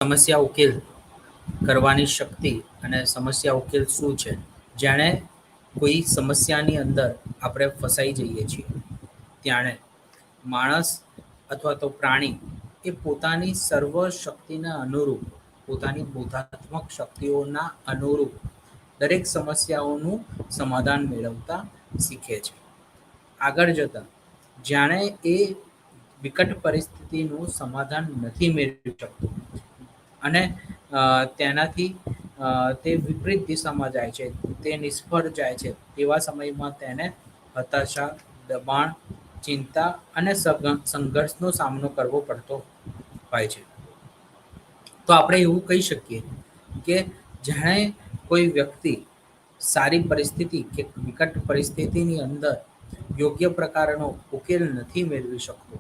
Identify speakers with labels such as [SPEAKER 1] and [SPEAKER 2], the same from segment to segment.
[SPEAKER 1] સમસ્યા ઉકેલ કરવાની શક્તિ અને સમસ્યા ઉકેલ શું છે? જાણે કોઈ સમસ્યાની અંદર આપણે ફસાઈ જઈએ છીએ, ત્યારે માણસ અથવા તો પ્રાણી એ પોતાની સર્વ શક્તિના અનુરૂપ, પોતાની બોધાત્મક શક્તિઓના અનુરૂપ દરેક સમસ્યાઓનું સમાધાન મેળવતા શીખે છે. આગળ જતા જાણે એ વિકટ પરિસ્થિતિનું સમાધાન નથી મેળવી શકતું અને તેનાથી તે વિપરીત દિશામાં જાય છે, તે નિષ્ફળ જાય છે, તેવા સમયમાં તેને હતાશા, દબાણ, ચિંતા અને સંઘર્ષનો સામનો કરવો પડતો હોય છે. તો આપણે એવું કહી શકીએ કે જાણે કોઈ વ્યક્તિ સારી પરિસ્થિતિ કે વિકટ પરિસ્થિતિની અંદર યોગ્ય પ્રકારનો ઉકેલ નથી મેળવી શકતો,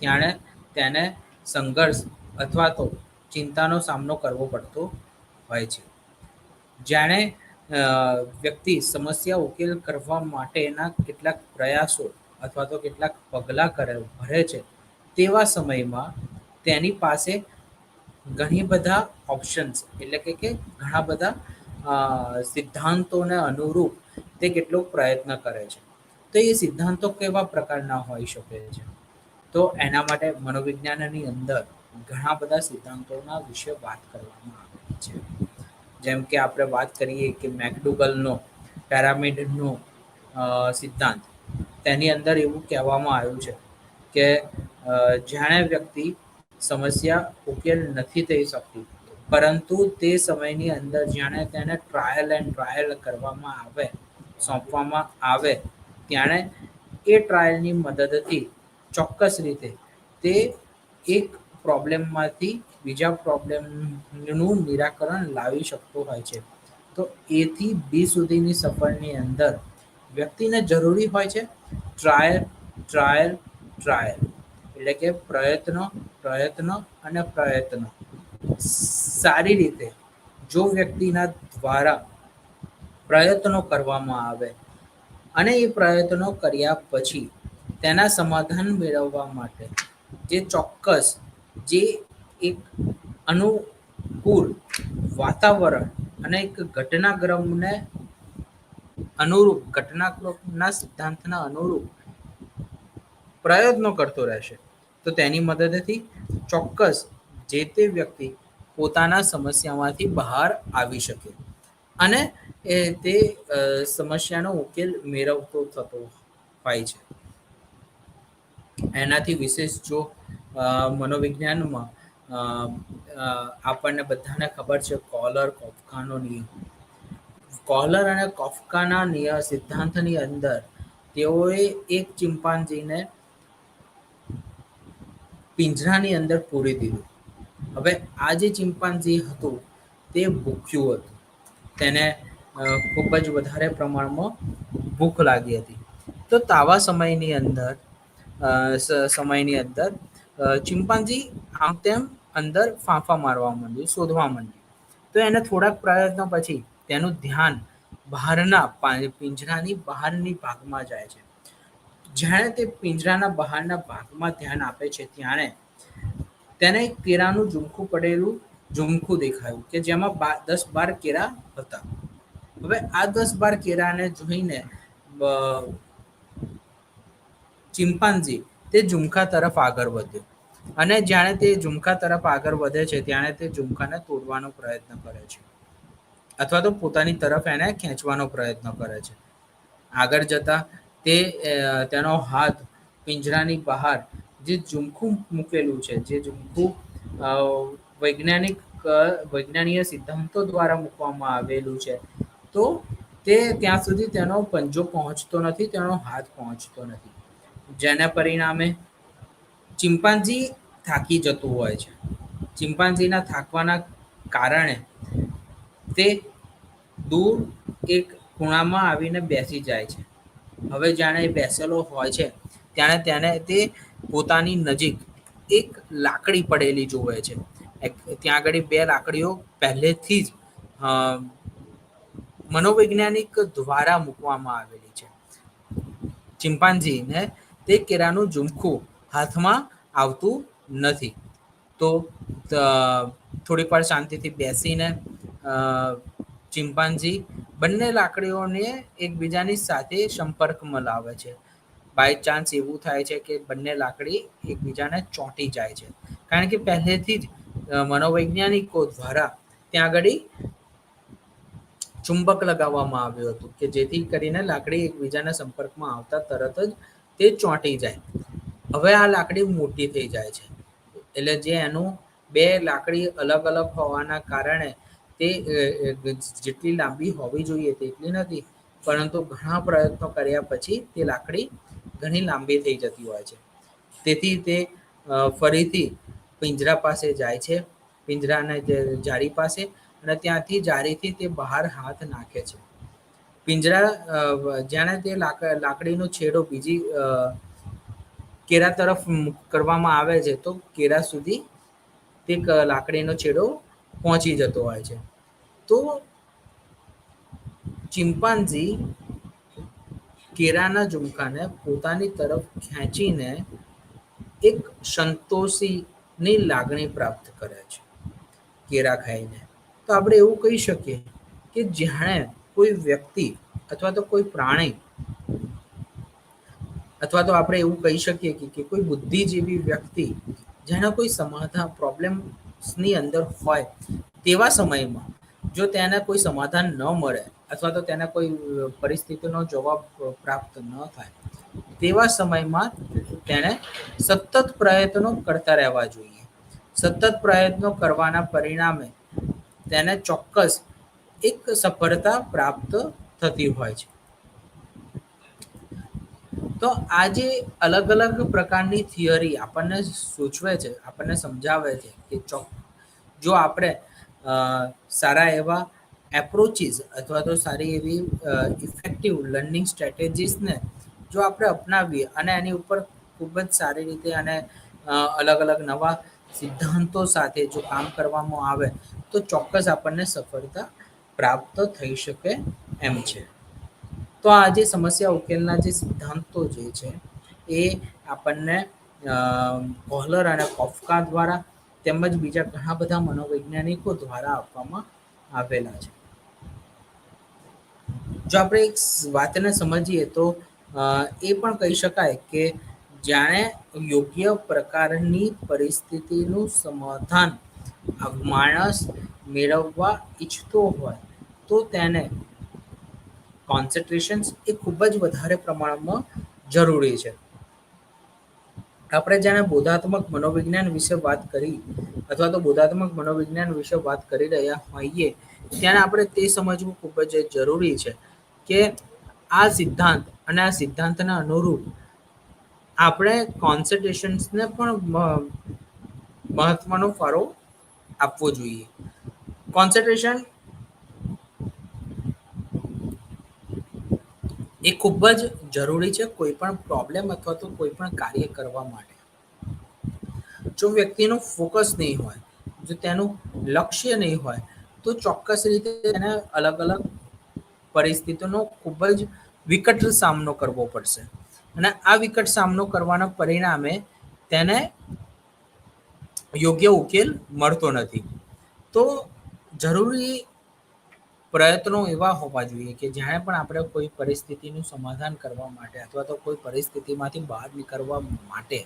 [SPEAKER 1] ત્યારે તેને સંઘર્ષ અથવા તો ચિંતાનો સામનો કરવો પડતો હોય છે. જાણે વ્યક્તિ સમસ્યા ઉકેલ કરવા માટેના કેટલાક પ્રયાસો અથવા તો કેટલાક પગલાં ભરે છે, તેવા સમયમાં તેની પાસે ઘણી બધા ઓપ્શન્સ એટલે કે ઘણા બધા સિદ્ધાંતોને અનુરૂપ તે કેટલોક પ્રયત્ન કરે છે. તો એ સિદ્ધાંતો કેવા પ્રકારના હોઈ શકે છે? તો એના માટે મનોવિજ્ઞાનની અંદર ઘણા બધા સિદ્ધાંતોના વિશે વાત કરવામાં આવી છે. જેમ કે આપણે વાત કરીએ કે મેકડુગલનો પેરામિડનો સિદ્ધાંત, તેની અંદર એવું કહેવામાં આવ્યું છે કે જાણે વ્યક્તિ સમસ્યા ઉકેલ નથી થઈ શકતી, પરંતુ તે સમયની અંદર જાણે તેને ટ્રાયલ એન્ડ ટ્રાયલ કરવામાં આવે, સોંપવામાં આવે, ત્યારે એ ટ્રાયલની મદદથી ચોક્કસ રીતે તે એક પ્રોબ્લેમમાંથી બીજા પ્રોબ્લેમનું નિરાકરણ લાવી શકતો હોય છે. તો એથી બી સુધીની સફરની અંદર વ્યક્તિને જરૂરી હોય છે ટ્રાયલ, ટ્રાયલ, ટ્રાયલ, એટલે કે પ્રયત્નો, પ્રયત્નો અને પ્રયત્નો. સારી રીતે જો વ્યક્તિના દ્વારા પ્રયત્નો કરવામાં આવે અને એ પ્રયત્નો કર્યા પછી તેના સમાધાન મેળવવા માટે જે ચોક્કસ જે એક અનુકૂળ વાતાવરણ અને એક ઘટનાક્રમને અનુરૂપ, ઘટનાક્રમના સિદ્ધાંતના અનુરૂપ પ્રયત્નો કરતો રહેશે, તો તેની મદદથી ચોક્કસ જે તે વ્યક્તિ પોતાના સમસ્યામાંથી બહાર આવી શકે અને તે સમસ્યાનો ઉકેલ મેળવતો થતો હોય છે. એનાથી વિશેષ જો મનોવિજ્ઞાનમાં આપણને બધાને ખબર છે કોલર કોફકાનો નિયમ. કોહલર અને કોફકાના સિદ્ધાંતની અંદર તેઓએ એક ચિમ્પાન્જીને પિંજરાની અંદર પૂરી દીધું. હવે આ જે ચિમ્પાન્જી હતું તે ભૂખ્યું હતું, તેને ખૂબ જ વધારે પ્રમાણમાં ભૂખ લાગી હતી. તો તાવા સમયની અંદર ચિમ્પાન્જી આમ તેમ અંદર ફાંફા મારવા માંડ્યું, શોધવા માંડ્યું. તો એને થોડાક પ્રયત્નો પછી તેનું ધ્યાન બહારના પિંજરાની બહારની ભાગમાં જાય છે. જ્યારે તે પિંજરાના બહારના ભાગમાં ધ્યાન આપે છે, ત્યારે તેને કેળાનું ઝુમખું પડેલું ઝુમખું દેખાયું કે જેમાં 10-12 કેળા હતા. હવે આ 10-12 કેળાને જોઈને ચિમ્પાન્જી તે ઝુમખા તરફ આગળ વધ્યો અને જાણે તે ઝુમખા તરફ આગળ વધે છે, ત્યારે તે ઝુમખાને તોડવાનો પ્રયત્ન કરે છે અથવા તો પોતાની તરફ એને ખેંચવાનો પ્રયત્ન કરે છે. આગળ જતા તેનો હાથ પિંજરાની બહાર જે ઝુમખું મૂકેલું છે, જે ઝુમખું વૈજ્ઞાનિક સિદ્ધાંતો દ્વારા મૂકવામાં આવેલું છે, તો તે ત્યાં સુધી તેનો પંજો પહોંચતો નથી, તેનો હાથ પહોંચતો નથી. જેના પરિણામે ચિમ્પાન્જી થાકી જતું હોય છે. ચિમ્પાન્જીના થાકવાના કારણે તે દૂર એક ખૂણામાં આવીને બેસી જાય છે. હવે જાણે બેસેલો હોય છે, ત્યારે તેને તે પોતાની નજીક એક લાકડી પડેલી જોવે છે. ત્યાં આગળ 2 લાકડીઓ પહેલેથી જ મનોવૈજ્ઞાનિક દ્વારા મૂકવામાં આવેલી છે. ચિમ્પાન્જીને તે કેળાનું ઝુમખું હાથમાં આવતું નથી. તો થોડીક વાર શાંતિથી બેસીને ચિમ્પાન્ઝી બંને લાકડીઓને એકબીજાની સાથે સંપર્કમાં લાવે છે. બાય ચાન્સ એવું થાય છે કે બંને લાકડી એકબીજાને ચોંટી જાય છે, કારણ કે પહેલેથી જ મનોવૈજ્ઞાનિકો દ્વારા ત્યાં આગળ ચુંબક લગાવવામાં આવ્યું હતું કે જેથી કરીને લાકડી એકબીજાના સંપર્કમાં આવતા તરત જ તે ચોંટી જાય. હવે આ લાકડી મોટી થઈ જાય છે, એટલે જે એનું બે લાકડી અલગ અલગ હોવાના કારણે તે જેટલી લાંબી હોવી જોઈએ તેટલી નથી, પરંતુ ઘણા પ્રયત્નો કર્યા પછી તે લાકડી ઘણી લાંબી થઈ જતી હોય છે. તેથી તે ફરીથી પિંજરા પાસે જાય છે, પિંજરાને જાળી પાસે, અને ત્યાંથી જાળીથી તે બહાર હાથ નાખે છે. પિંજરા જાણે તે લાકડીનો છેડો બીજી કેરા તરફ કરવામાં આવે છે તો કેરા સુધી તે લાકડીનો છેડો પહોંચી જતો હોય છે. તો ચિમ્પાન્ઝી કેરાના ઝુમખાને પોતાની તરફ ખેંચીને એક સંતોષીની લાગણી પ્રાપ્ત કરે છે કેરા ખાઈને. તો આપણે એવું કહી શકીએ કે જાણે કોઈ વ્યક્તિ અથવા તો કોઈ પ્રાણી, અથવા તો આપણે એવું કહી શકીએ કે કોઈ બુદ્ધિજીવી વ્યક્તિ જેના કોઈ સમાધાન પ્રોબ્લેમ્સની અંદર હોય, તેવા સમયમાં જો તેને કોઈ સમાધાન ન મળે અથવા તો તેને કોઈ પરિસ્થિતિનો જવાબ પ્રાપ્ત ન થાય, તેવા સમયમાં તેણે સતત પ્રયત્નો કરતા રહેવા જોઈએ. સતત પ્રયત્નો કરવાના પરિણામે તેને ચોક્કસ એક સફળતા પ્રાપ્ત થતી હોય છે. તો આ જે અલગ અલગ પ્રકારની થિયરી આપણને સૂચવે છે, આપણને સમજાવે છે કે જો આપણે સારા એવા એપ્રોચીસ અથવા તો સારી એવી ઇફેક્ટિવ લર્નિંગ સ્ટ્રેટેજીસને જો આપણે અપનાવીએ અને એની ઉપર ખૂબ જ સારી રીતે અને અલગ અલગ નવા સિદ્ધાંતો સાથે જો કામ કરવામાં આવે તો ચોક્કસ આપણને સફળતા પ્રાપ્ત થઈ શકે એમ છે. તો આ જે સમસ્યા ઉકેલના જે સિદ્ધાંતો જે છે એ આપણને કોહલર અને કોફકા દ્વારા તેમજ બીજા ઘણા બધા મનોવૈજ્ઞાનિકો દ્વારા આપવામાં આવેલા છે. જો આપણે એક વાતને સમજીએ તો એ પણ કહી શકાય કે જાણે યોગ્ય પ્રકારની પરિસ્થિતિનું સમાધાન માણસ મેળવવા ઈચ્છતો હોય તો તેને કોન્સન્ટ્રેશન એ ખૂબ જ વધારે પ્રમાણમાં જરૂરી છે. આપણે જાણે બોધાત્મક મનોવિજ્ઞાન વિશે વાત કરી અથવા તો બોધાત્મક મનોવિજ્ઞાન વિશે વાત કરી રહ્યા હોઈએ, ત્યારે આપણે તે સમજવું ખૂબ જ જરૂરી છે કે આ સિદ્ધાંત અને આ સિદ્ધાંતના અનુરૂપ આપણે કોન્સન્ટ્રેશન્સને પણ મહત્વનો ફાળો આપવો જોઈએ. કોન્સન્ટ્રેશન એ ખૂબ જ જરૂરી છે કોઈ પણ પ્રોબ્લેમ અથવા તો કોઈ પણ કાર્ય કરવા માટે. જો વ્યક્તિનું ફોકસ નહીં હોય, જો તેનું લક્ષ્ય નહીં હોય, તો ચોક્કસ રીતે તેને અલગ અલગ પરિસ્થિતિનો ખૂબ જ વિકટ સામનો કરવો પડશે, અને આ વિકટ સામનો કરવાના પરિણામે તેને યોગ્ય ઉકેલ મળતો નથી. તો જરૂરી પ્રયત્નો એવા હોવા જોઈએ કે જ્યારે પણ આપણે કોઈ પરિસ્થિતિનું સમાધાન કરવા માટે અથવા તો કોઈ પરિસ્થિતિમાંથી બહાર નીકળવા માટે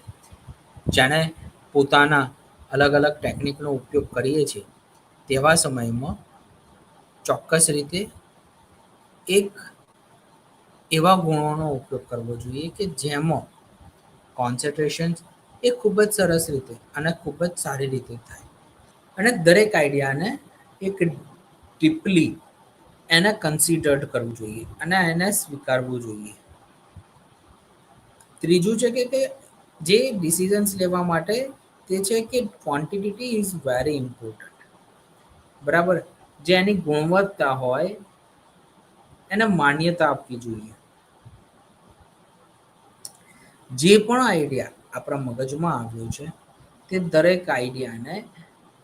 [SPEAKER 1] જેણે પોતાના અલગ અલગ ટેકનિકનો ઉપયોગ કરીએ છીએ, તેવા સમયમાં ચોક્કસ રીતે એક એવા ગુણોનો ઉપયોગ કરવો જોઈએ કે જેમાં કોન્સન્ટ્રેશન એ ખૂબ જ સરસ રીતે અને ખૂબ જ સારી રીતે થાય, અને દરેક આઈડિયાને એક ડીપલી એને કન્સિડર્ડ કરવું જોઈએ અને એને સ્વીકારવું જોઈએ. ત્રીજું છે કે જે ડિસિઝન્સ લેવા માટે તે છે કે ક્વોન્ટિટી ઇઝ વેરી ઇમ્પોર્ટન્ટ. બરાબર, જે એની ગુણવત્તા હોય એને માન્યતા આપવી જોઈએ. જે પણ આઈડિયા આપણા મગજમાં આવ્યો છે તે દરેક આઈડિયાને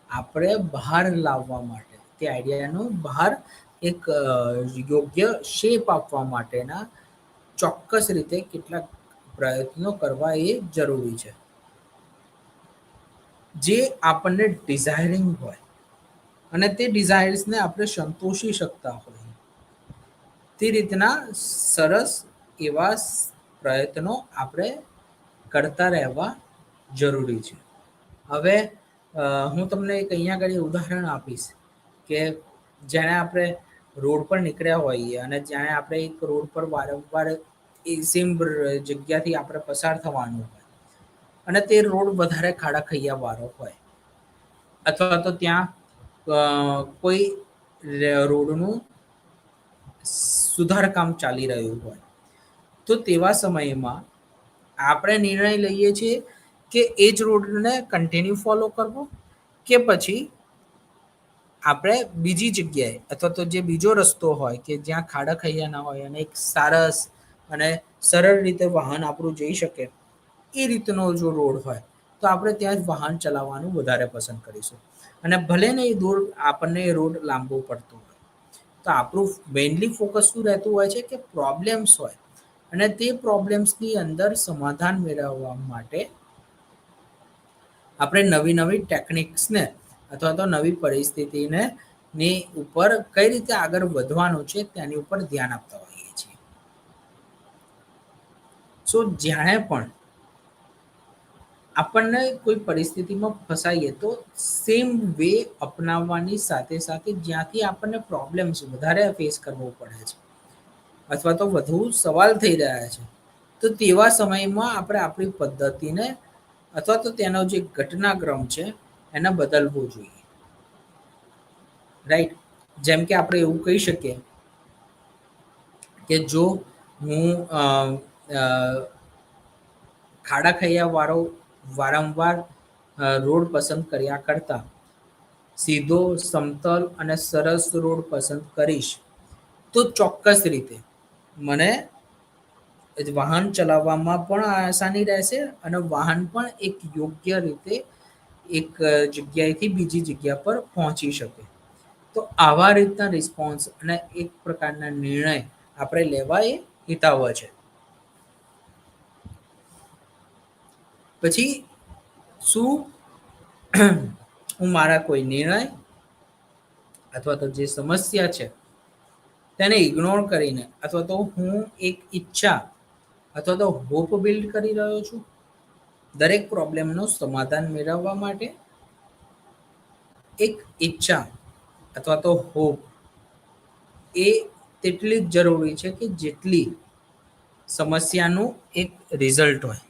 [SPEAKER 1] આપણે બહાર લાવવા માટે, તે આઈડિયાનો બહાર એક યોગ્ય શેપ આપવા માટેના ચોક્કસ રીતે કેટલાક પ્રયત્નો કરવા એ જરૂરી છે. જે આપણને ડિઝાયરિંગ હોય, અને તે ડિઝાયર્સને આપણે સંતોષી શકતા હોઈએ તે રીતના સરસ એવા પ્રયત્નો આપણે કરતા રહેવા જરૂરી છે. હવે હું તમને એક અહીંયા આગળ ઉદાહરણ આપીશ કે જેણે આપણે રોડ પર નીકળ્યા હોઈએ અને જાણે આપણે એક રોડ પર વારંવાર એ સેમ જગ્યાથી આપણે પસાર થવાનું હોય અને તે રોડ વધારે ખાડા ખૈયા વાળો હોય અથવા તો ત્યાં કોઈ રોડનું સુધાર કામ ચાલી રહ્યું હોય તો તેવા સમયમાં આપણે નિર્ણય લઈએ છીએ કે એ જ રોડને કન્ટિન્યુ ફોલો કરવો કે પછી આપણે બીજી જગ્યાએ અથવા તો જે બીજો રસ્તો હોય કે જ્યાં ખાડા ખૈયા ના હોય અને એક સરસ અને સરળ રીતે વાહન આપણું જઈ શકે એ રીતનો જો રોડ હોય તો આપણે ત્યાં જ વાહન ચલાવવાનું વધારે પસંદ કરીશું અને ભલે ને એ દૂર આપણને એ રોડ લાંબો પડતો હોય તો આપણું મેઇનલી ફોકસ શું રહેતું હોય છે કે પ્રોબ્લેમ્સ હોય અને તે પ્રોબ્લેમ્સની અંદર સમાધાન મેળવવા માટે આપણે નવી નવી ટેકનિક્સને અથવા તો નવી પરિસ્થિતિને ની ઉપર કઈ રીતે આગળ વધવાનું છે તેની ઉપર ધ્યાન આપતા હોઈએ છીએ. સો જ્યારે પણ આપણને કોઈ પરિસ્થિતિમાં ફસાઈએ તો સેમ વે અપનાવવાની સાથે સાથે જ્યાંથી આપણને પ્રોબ્લેમ્સ વધારે ફેસ કરવો પડે છે અથવા તો વધુ સવાલ થઈ રહ્યા છે તો તેવા સમયમાં આપણે આપણી પદ્ધતિને અથવા તો તેનો જે ઘટનાક્રમ છે એને બદલવો જોઈએ. રાઈટ. જેમ કે આપણે એવું કહી શકીએ કે જો હું ખાડા ખૈયા વાળો વારંવાર રોડ પસંદ કર્યા કરતા સીધો સમતલ અને સરસ રોડ પસંદ કરીશ તો ચોક્કસ રીતે મને વાહન ચલાવવામાં પણ આસાની રહેશે અને વાહન પણ એક યોગ્ય રીતે એક જગ્યાએથી બીજી જગ્યા પર પહોંચી શકે. તો આવા રીતના રિસ્પોન્સ અને એક પ્રકારના નિર્ણય આપણે લેવા એ હિતાવહ છે. પછી શું હું મારા કોઈ નિર્ણય અથવા તો જે સમસ્યા છે તેને ઇગ્નોર કરીને અથવા તો હું એક ઈચ્છા અથવા તો હોપ બિલ્ડ કરી રહ્યો છું દરેક પ્રોબ્લેમનું સમાધાન મેળવવા માટે એક ઈચ્છા અથવા તો હોપ એ તેટલી જ જરૂરી છે કે જેટલી સમસ્યાનું એક રિઝલ્ટ હોય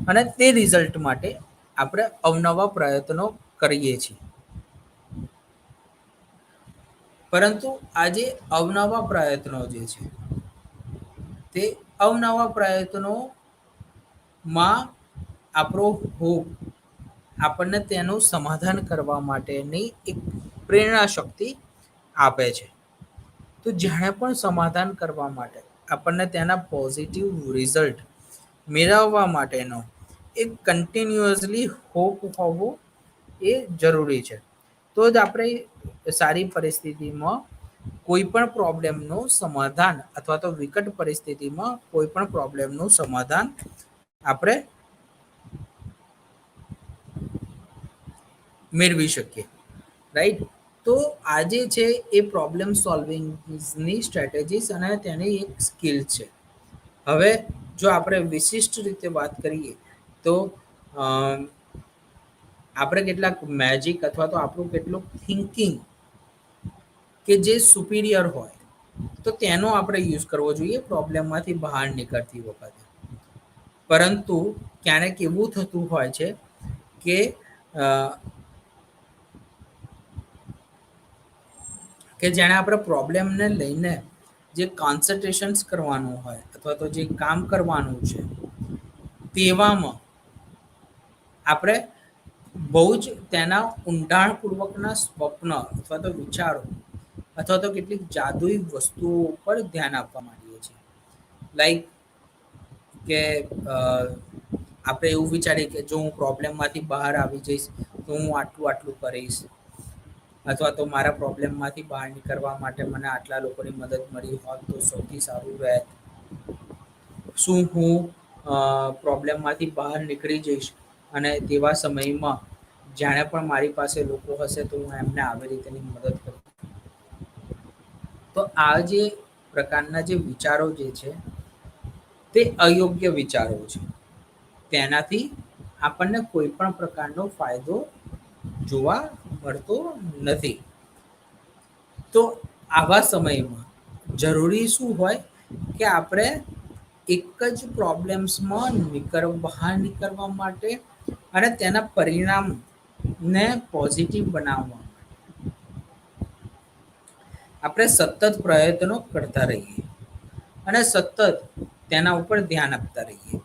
[SPEAKER 1] અને તે રિઝલ્ટ માટે આપણે અવનવા પ્રયત્નો કરીએ છીએ. પરંતુ આજે અવનવા પ્રયત્નો જે છે તે અવનવા પ્રયત્નોમાં આપણો હોપ આપણને તેનું સમાધાન કરવા માટેની એક પ્રેરણા શક્તિ આપે છે. તો જ્યારે પણ સમાધાન કરવા માટે આપણને તેના પોઝિટિવ રિઝલ્ટ મેળવવા માટેનો એક કન્ટિન્યુઅસલી હોપ હોવો એ જરૂરી છે. તો જ આપણે સારી પરિસ્થિતિમાં કોઈ પણ પ્રોબ્લેમનું સમાધાન અથવા તો વિકટ પરિસ્થિતિમાં કોઈ પણ પ્રોબ્લેમનું સમાધાન આપણે મેળવી શકીએ. રાઈટ. તો આજે છે એ પ્રોબ્લેમ સોલ્વિંગની સ્ટ્રેટેજીસ અને તેની એક સ્કિલ છે. હવે જો આપણે વિશિષ્ટ રીતે વાત કરીએ તો આપણે કેટલાક મેજિક અથવા તો આપણું કેટલું થિંકિંગ કે જે સુપિરિયર હોય તો તેનો આપણે યુઝ કરવો જોઈએ પ્રોબ્લેમમાંથી બહાર નીકળતી વખતે. પરંતુ ક્યારેક એવું થતું હોય છે કે જેણે આપણે પ્રોબ્લેમને લઈને જે કોન્સન્ટ્રેશન્સ કરવાનું હોય અથવા તો જે કામ કરવાનું છે તેવામાં આપણે બહુ જ તેના ઊંડાણપૂર્વકના સ્વપ્ન અથવા તો વિચારો અથવા તો કેટલીક જાદુઈ વસ્તુઓ પર ધ્યાન આપવા માંડીએ છીએ. લાઈક કે આપણે એવું વિચારીએ કે જો હું પ્રોબ્લેમમાંથી બહાર આવી જઈશ તો હું આટલું આટલું કરીશ અથવા તો મારા પ્રોબ્લેમમાંથી બહાર નીકળવા માટે મને આટલા લોકોની મદદ મળી હોત તો સૌથી સારું રહેત. શું હું પ્રોબ્લેમમાંથી બહાર નીકળી જઈશ અને તેવા સમયમાં જાણે પણ મારી પાસે લોકો હશે તો હું એમને આવી રીતેની મદદ કરું. તો આ જે પ્રકારના જે વિચારો જે છે તે અયોગ્ય વિચારો છે. તેનાથી આપણને કોઈ પણ પ્રકારનો ફાયદો જોવા મળતો નથી. તો આવા સમયમાં જરૂરી શું હોય કે આપણે એક જ પ્રોબ્લેમ્સમાં બહાર નીકળવા માટે અને તેના પરિણામને પોઝિટિવ બનાવવા આપણે સતત પ્રયત્નો કરતા રહીએ અને સતત તેના ઉપર ધ્યાન આપતા રહીએ.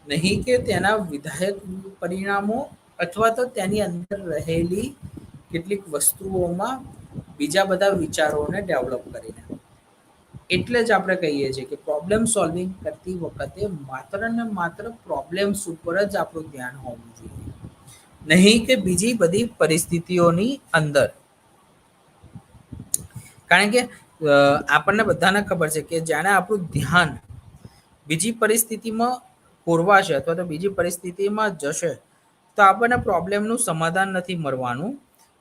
[SPEAKER 1] નહીં કે તેના વિધાયક પરિણામો અથવા તો તેની અંદર રહેલી કેટલીક વસ્તુઓમાં બીજા બધા વિચારોને ડેવલપ કરીને. એટલે જ આપણે કહીએ છીએ કે પ્રોબ્લેમ સોલ્વિંગ કરતી વખતે માત્ર ને માત્ર પ્રોબ્લેમ્સ ઉપર જ આપણું ધ્યાન હોવું જોઈએ. નહીં કે બીજી બધી પરિસ્થિતિઓની અંદર. કારણ કે આપણને બધાને ખબર છે કે જાણે આપણું ધ્યાન બીજી પરિસ્થિતિમાં પૂરવાશે અથવા તો બીજી પરિસ્થિતિમાં જશે તો આપણને પ્રોબ્લેમનું સમાધાન નથી મળવાનું,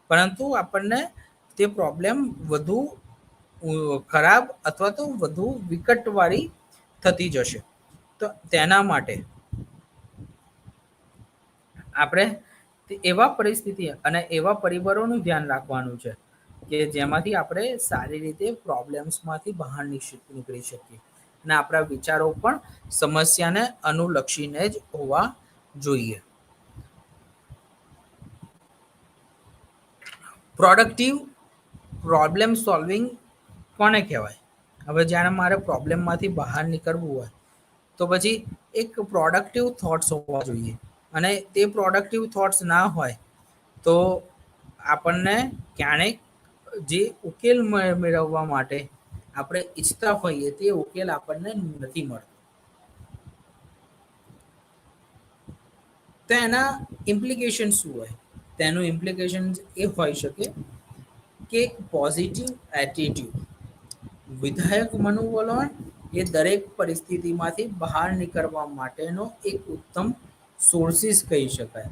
[SPEAKER 1] પરંતુ આપણને તે પ્રોબ્લેમ વધુ ખરાબ અથવા તો વધુ વિકટવાળી થતી જશે. તો તેના માટે આપણે એવા પરિસ્થિતિ અને એવા પરિબળોનું ધ્યાન રાખવાનું છે કે જેમાંથી આપણે સારી રીતે પ્રોબ્લેમ્સમાંથી બહાર નીકળી શકીએ અને આપણા વિચારો પણ સમસ્યાને અનુલક્ષીને જ હોવા જોઈએ. પ્રોડક્ટિવ પ્રોબ્લેમ સોલ્વિંગ કોને કહેવાય? હવે જ્યારે મારે પ્રોબ્લેમમાંથી બહાર નીકળવું હોય તો પછી એક પ્રોડક્ટિવ થોટ્સ હોવા જોઈએ. અને તે પ્રોડક્ટિવ થોટ્સ ના હોય તો આપણને ક્યારેક જે ઉકેલ મેળવવા માટે આપણે ઈચ્છતા હોઈએ તે ઉકેલ આપણને નથી મળતો. તો એના ઇમ્પ્લિકેશન શું હોય? તેનું ઇમ્પ્લિકેશન એ હોઈ શકે કે પોઝિટિવ એટીટ્યુડ, વિધાયક મનોવલણ એ દરેક પરિસ્થિતિમાંથી બહાર નીકળવા માટેનો એક ઉત્તમ સોર્સિસ કહી શકાય.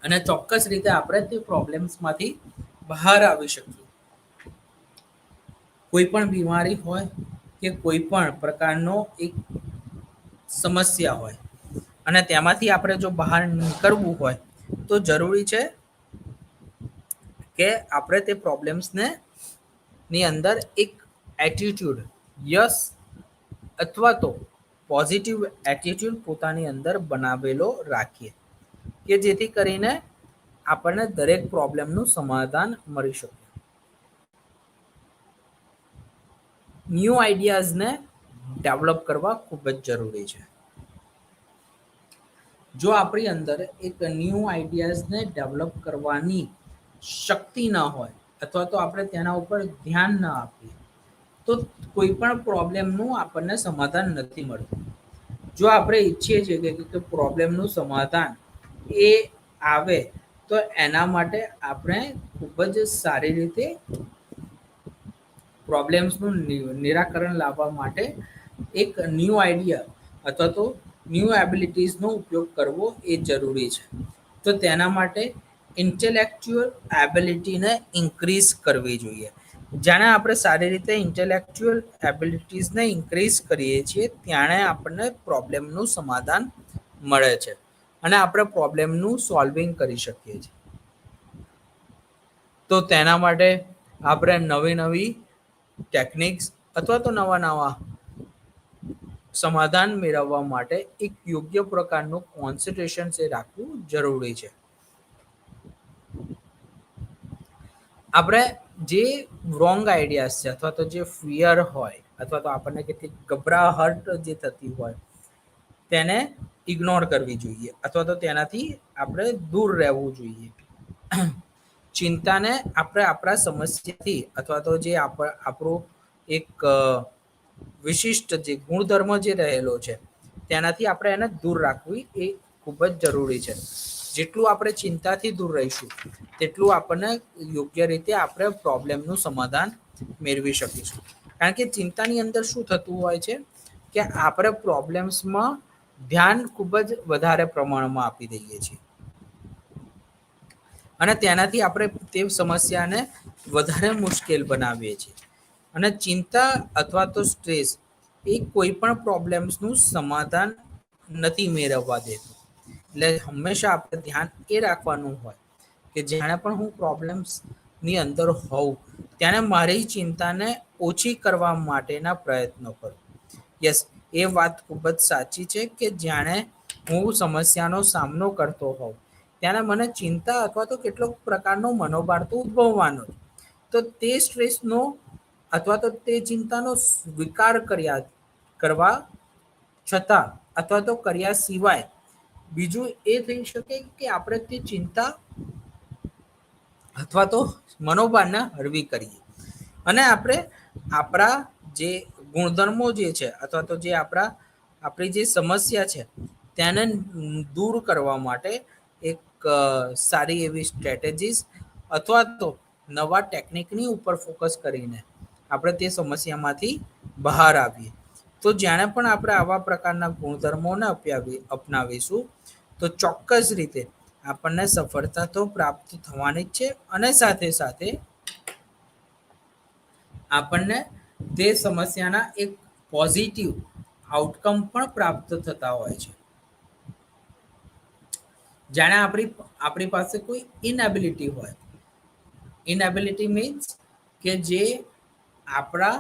[SPEAKER 1] અને ચોક્કસ રીતે આપણે તે પ્રોબ્લેમ્સમાંથી બહાર આવી શકીએ. કોઈ પણ બીમારી હોય કે કોઈ પણ પ્રકારનો એક સમસ્યા હોય અને તેમાંથી આપણે જો બહાર નીકળવું હોય તો જરૂરી છે કે આપણે તે પ્રોબ્લેમ્સને ની અંદર એક એટીટ્યુડ, યસ અથવા તો પોઝિટિવ એટીટ્યુડ પોતાની અંદર બનાવેલો રાખીએ કે જેથી કરીને આપણને દરેક પ્રોબ્લેમનું સમાધાન મળી શકે. ન્યૂ આઈડિયાઝને ડેવલપ કરવા ખૂબ જ જરૂરી છે. જો આપણી અંદર એક ન્યૂ આઈડિયાઝને ડેવલપ કરવાની શક્તિ ના હોય અથવા તો આપણે તેના ઉપર ધ્યાન ના આપીએ તો કોઈ પણ પ્રોબ્લેમનું આપણને સમાધાન નથી મળતું. જો આપણે ઈચ્છીએ છીએ કે પ્રોબ્લેમનું સમાધાન એ આવે તો એના માટે આપણે ખૂબ જ સારી રીતે પ્રોબ્લેમ્સનું નિરાકરણ લાવવા માટે એક ન્યૂ આઈડિયા અથવા તો ન્યૂ એબિલિટીઝનો ઉપયોગ કરવો એ જરૂરી છે. તો તેના માટે ઇન્ટેલેક્ચ્યુઅલ એબિલિટીને ઇન્ક્રીઝ કરવી જોઈએ. જાણે આપણે સારી રીતે ઇન્ટેલેક્ચ્યુઅલ એબિલિટીઝને ઇન્ક્રીઝ કરીએ છીએ ત્યારે આપણને પ્રોબ્લેમનું સમાધાન મળે છે અને આપણે પ્રોબ્લેમનું સોલ્વિંગ કરી શકીએ છીએ. તો તેના માટે આપણે નવી નવી ટેકનિક્સ અથવા તો નવા નવા સમાધાન મેળવવા માટે એક યોગ્ય પ્રકારનું કોન્સન્ટ્રેશન રાખવું જરૂરી છે. આપણે જે રોંગ આઈડિયાઝ છે અથવા તો જે ફિયર હોય અથવા તો આપણને કેટલીક ગભરાહટ જે થતી હોય તેને ઇગ્નોર કરવી જોઈએ અથવા તો તેનાથી આપણે દૂર રહેવું જોઈએ. ચિંતાને આપણે આપણા સમસ્યાથી અથવા તો જે આપણું એક વિશિષ્ટ જે ગુણધર્મ જે રહેલો છે તેનાથી આપણે એને દૂર રાખવી એ ખૂબ જ જરૂરી છે. જેટલું આપણે ચિંતાથી દૂર રહીશું તેટલું આપણને યોગ્ય રીતે આપણે પ્રોબ્લેમનું સમાધાન મેળવી શકીશું. કારણ કે ચિંતાની અંદર શું થતું હોય છે કે આપણે પ્રોબ્લેમ્સમાં ધ્યાન ખૂબ જ વધારે પ્રમાણમાં આપી દઈએ છીએ અને તેનાથી આપણે તે સમસ્યાને વધારે મુશ્કેલ બનાવીએ છીએ અને ચિંતા અથવા તો સ્ટ્રેસ એ કોઈ પણ પ્રોબ્લેમ્સનું સમાધાન નથી મેળવવા દેતું. એટલે હંમેશા આપણે ધ્યાન એ રાખવાનું હોય કે જ્યારે પણ હું પ્રોબ્લેમ્સની અંદર હોઉં ત્યારે મારી ચિંતાને ઓછી કરવા માટેના પ્રયત્નો કરું. યસ, એ વાત ખૂબ જ સાચી છે કે જાણે હું સમસ્યાનો સામનો કરતો હોઉં ત્યારે મને ચિંતા અથવા તો કેટલોક પ્રકારનો મનોભાર તો ઉદ્ભવવાનો જ. તો તે સ્ટ્રેસનો અથવા તો તે ચિંતાનો સ્વીકાર કરવા છતાં અથવા તો કર્યા સિવાય બીજું એ થઈ શકે કે આપણે તે ચિંતા અથવા તો મનોભારને હળવી કરીએ અને આપણે આપણા જે ગુણધર્મો જે છે અથવા તો જે આપણી જે સમસ્યા છે તેને દૂર કરવા માટે એક સારી એવી સ્ટ્રેટેજીસ અથવા તો નવા ટેકનિકની ઉપર ફોકસ કરીને આપણે તે સમસ્યામાંથી બહાર આવીએ. તો જ્યારે પણ આપણે આવા પ્રકારના ગુણધર્મોને અપનાવીશું તો ચોક્કસ રીતે આપણને સફળતા તો પ્રાપ્ત થવાની જ છે અને સાથે સાથે આપણને તે સમસ્યાના એક પોઝિટિવ આઉટકમ પણ પ્રાપ્ત થતા હોય છે. જાણે આપણી પાસે કોઈ ઇનએબિલિટી હોય. ઇનએબિલિટી મીન્સ કે જે આપણા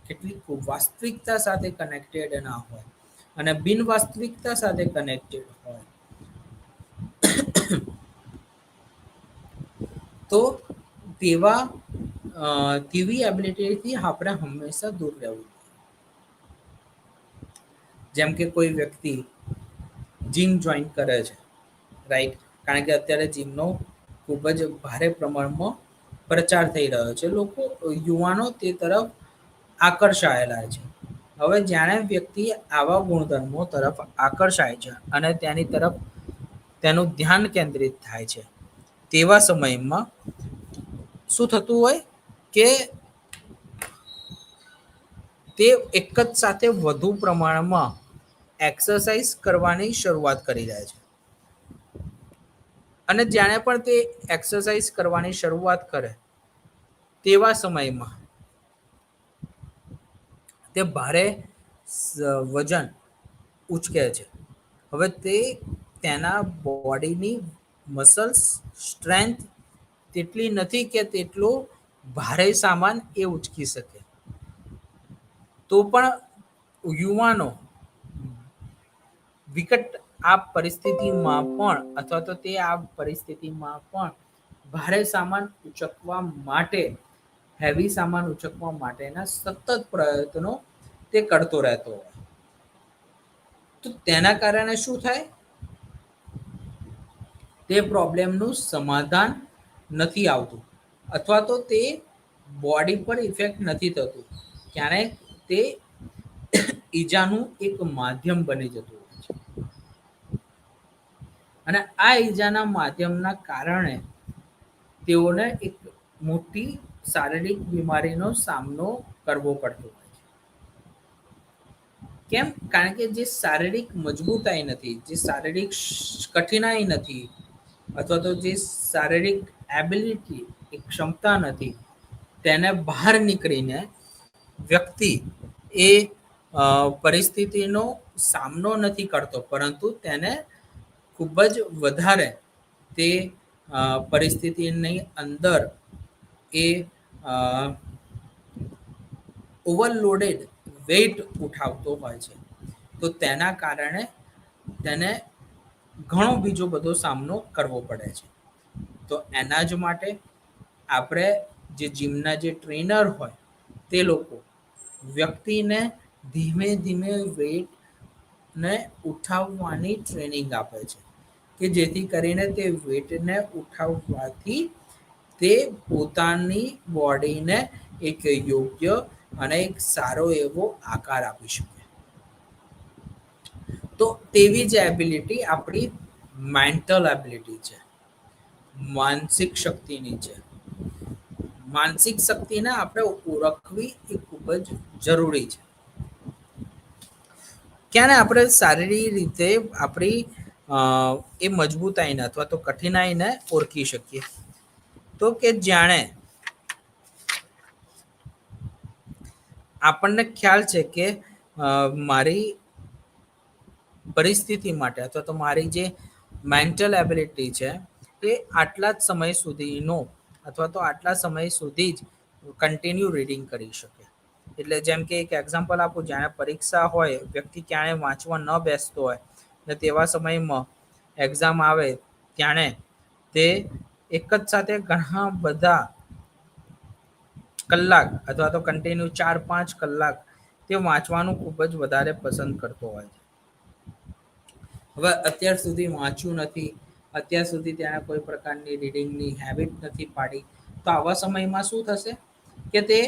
[SPEAKER 1] કેટલીક વાસ્તવિકતા સાથે કનેક્ટેડ ના હોય અને બિન વાસ્તવિકતા સાથે કનેક્ટેડ હોય. તો તેવી એબિલિટીથી આપણે હંમેશા દૂર રહેવું. જેમ કે કોઈ વ્યક્તિ જીમ જોઈન કરે છે, રાઈટ? કારણ કે અત્યારે જીમનો ખૂબ જ ભારે પ્રમાણમાં પ્રચાર થઈ રહ્યો છે. લોકો યુવાનો તે તરફ આકર્ષાયેલા છે. હવે જ્યારે વ્યક્તિ આવા ગુણધર્મો તરફ આકર્ષાય છે અને તેની તરફ તેનું ધ્યાન કેન્દ્રિત થાય છે તેવા સમયમાં શું થતું હોય કે તે એક જ સાથે વધુ પ્રમાણમાં એક્સરસાઇઝ કરવાની શરૂઆત કરી જાય છે અને જ્યારે પણ તે એક્સરસાઇઝ કરવાની શરૂઆત કરે તેવા સમયમાં તે ભારે વજન ઉચકે છે. હવે તેના બોડીની મસલ્સ સ્ટ્રેન્થ તેટલી નથી કે તેટલો ભારે સામાન એ ઉચકી શકે. તો પણ યુવાનો વિકટ આ પરિસ્થિતિમાં પણ અથવા તો તે આ પરિસ્થિતિમાં પણ ભારે સામાન ઉચકવા માટે હેવી સામાન ઉચકવા માટેના સતત પ્રયત્નો તે કરતો રહેતો હોય. તો તેના કારણે શું થાય? તે પ્રોબ્લેમનું સમાધાન નથી આવતું અથવા તો તે બોડી પર ઇફેક્ટ નથી થતું. ક્યારે તે ઈજાનું એક માધ્યમ બની જતું હોય છે અને આ ઈજાના માધ્યમના કારણે તેઓને એક મોટી શારીરિક બીમારીનો સામનો કરવો પડતો હોય છે. કેમ? કારણ કે જે શારીરિક મજબૂતાઈ નથી, જે શારીરિક કઠિનાઈ નથી અથવા તો જે શારીરિક એબિલિટી એક ક્ષમતા નથી તેને બહાર નીકળીને વ્યક્તિ એ પરિસ્થિતિનો સામનો નથી કરતો પરંતુ તેને ખૂબ જ વધારે તે પરિસ્થિતિની અંદર એ ઓવરલોડેડ વેઇટ ઉઠાવતો હોય છે. તો તેના કારણે તેને ઘણો બીજો બધો સામનો કરવો પડે છે. તો એના જ માટે આપણે જે જીમના જે ટ્રેનર હોય તે લોકો વ્યક્તિને ધીમે ધીમે વેઇટને ઉઠાવવાની ટ્રેનિંગ આપે છે કે જેથી કરીને તે વેઇટને ઉઠાવવાથી તે પોતાની બોડીને એક યોગ્ય અને એક સારો એવો આકાર આપી શકે. તો તેવી જ એબિલિટી આપણી મેન્ટલ એબિલિટી છે, માનસિક શક્તિની છે. માનસિક શક્તિને આપણે ઓળખવી એ ખૂબ જ જરૂરી છે. ક્યારે આપણે સારી રીતે આપણી એ મજબૂતાઈને અથવા તો કઠિનાઈને ઓળખી શકીએ? તો કે જાણે આપણને ખ્યાલ છે કે મારી પરિસ્થિતિ માટે અથવા તો મારી જે મેન્ટલ એબિલિટી છે એ આટલા જ સમય સુધીનો અથવા તો આટલા સમય સુધી જ કન્ટિન્યુ રીડિંગ કરી શકે. એટલે જેમ કે એક એક્ઝામ્પલ આપું, જાણે પરીક્ષા હોય, વ્યક્તિ ક્યાંય વાંચવા ન બેસતો હોય ને તેવા સમયમાં એક્ઝામ આવે ત્યારે તે એક જ સાથે ઘણા બધા કલાક અથવા તો કન્ટિન્યુ 4-5 કલાક તે વાંચવાનું ખૂબ જ વધારે પસંદ કરતો હોય છે. હવે અત્યાર સુધી વાંચ્યું નથી, અત્યાર સુધી તેણે કોઈ પ્રકારની રીડિંગની હેબિટ નથી પાડી, તો આવા સમયમાં શું થશે કે તે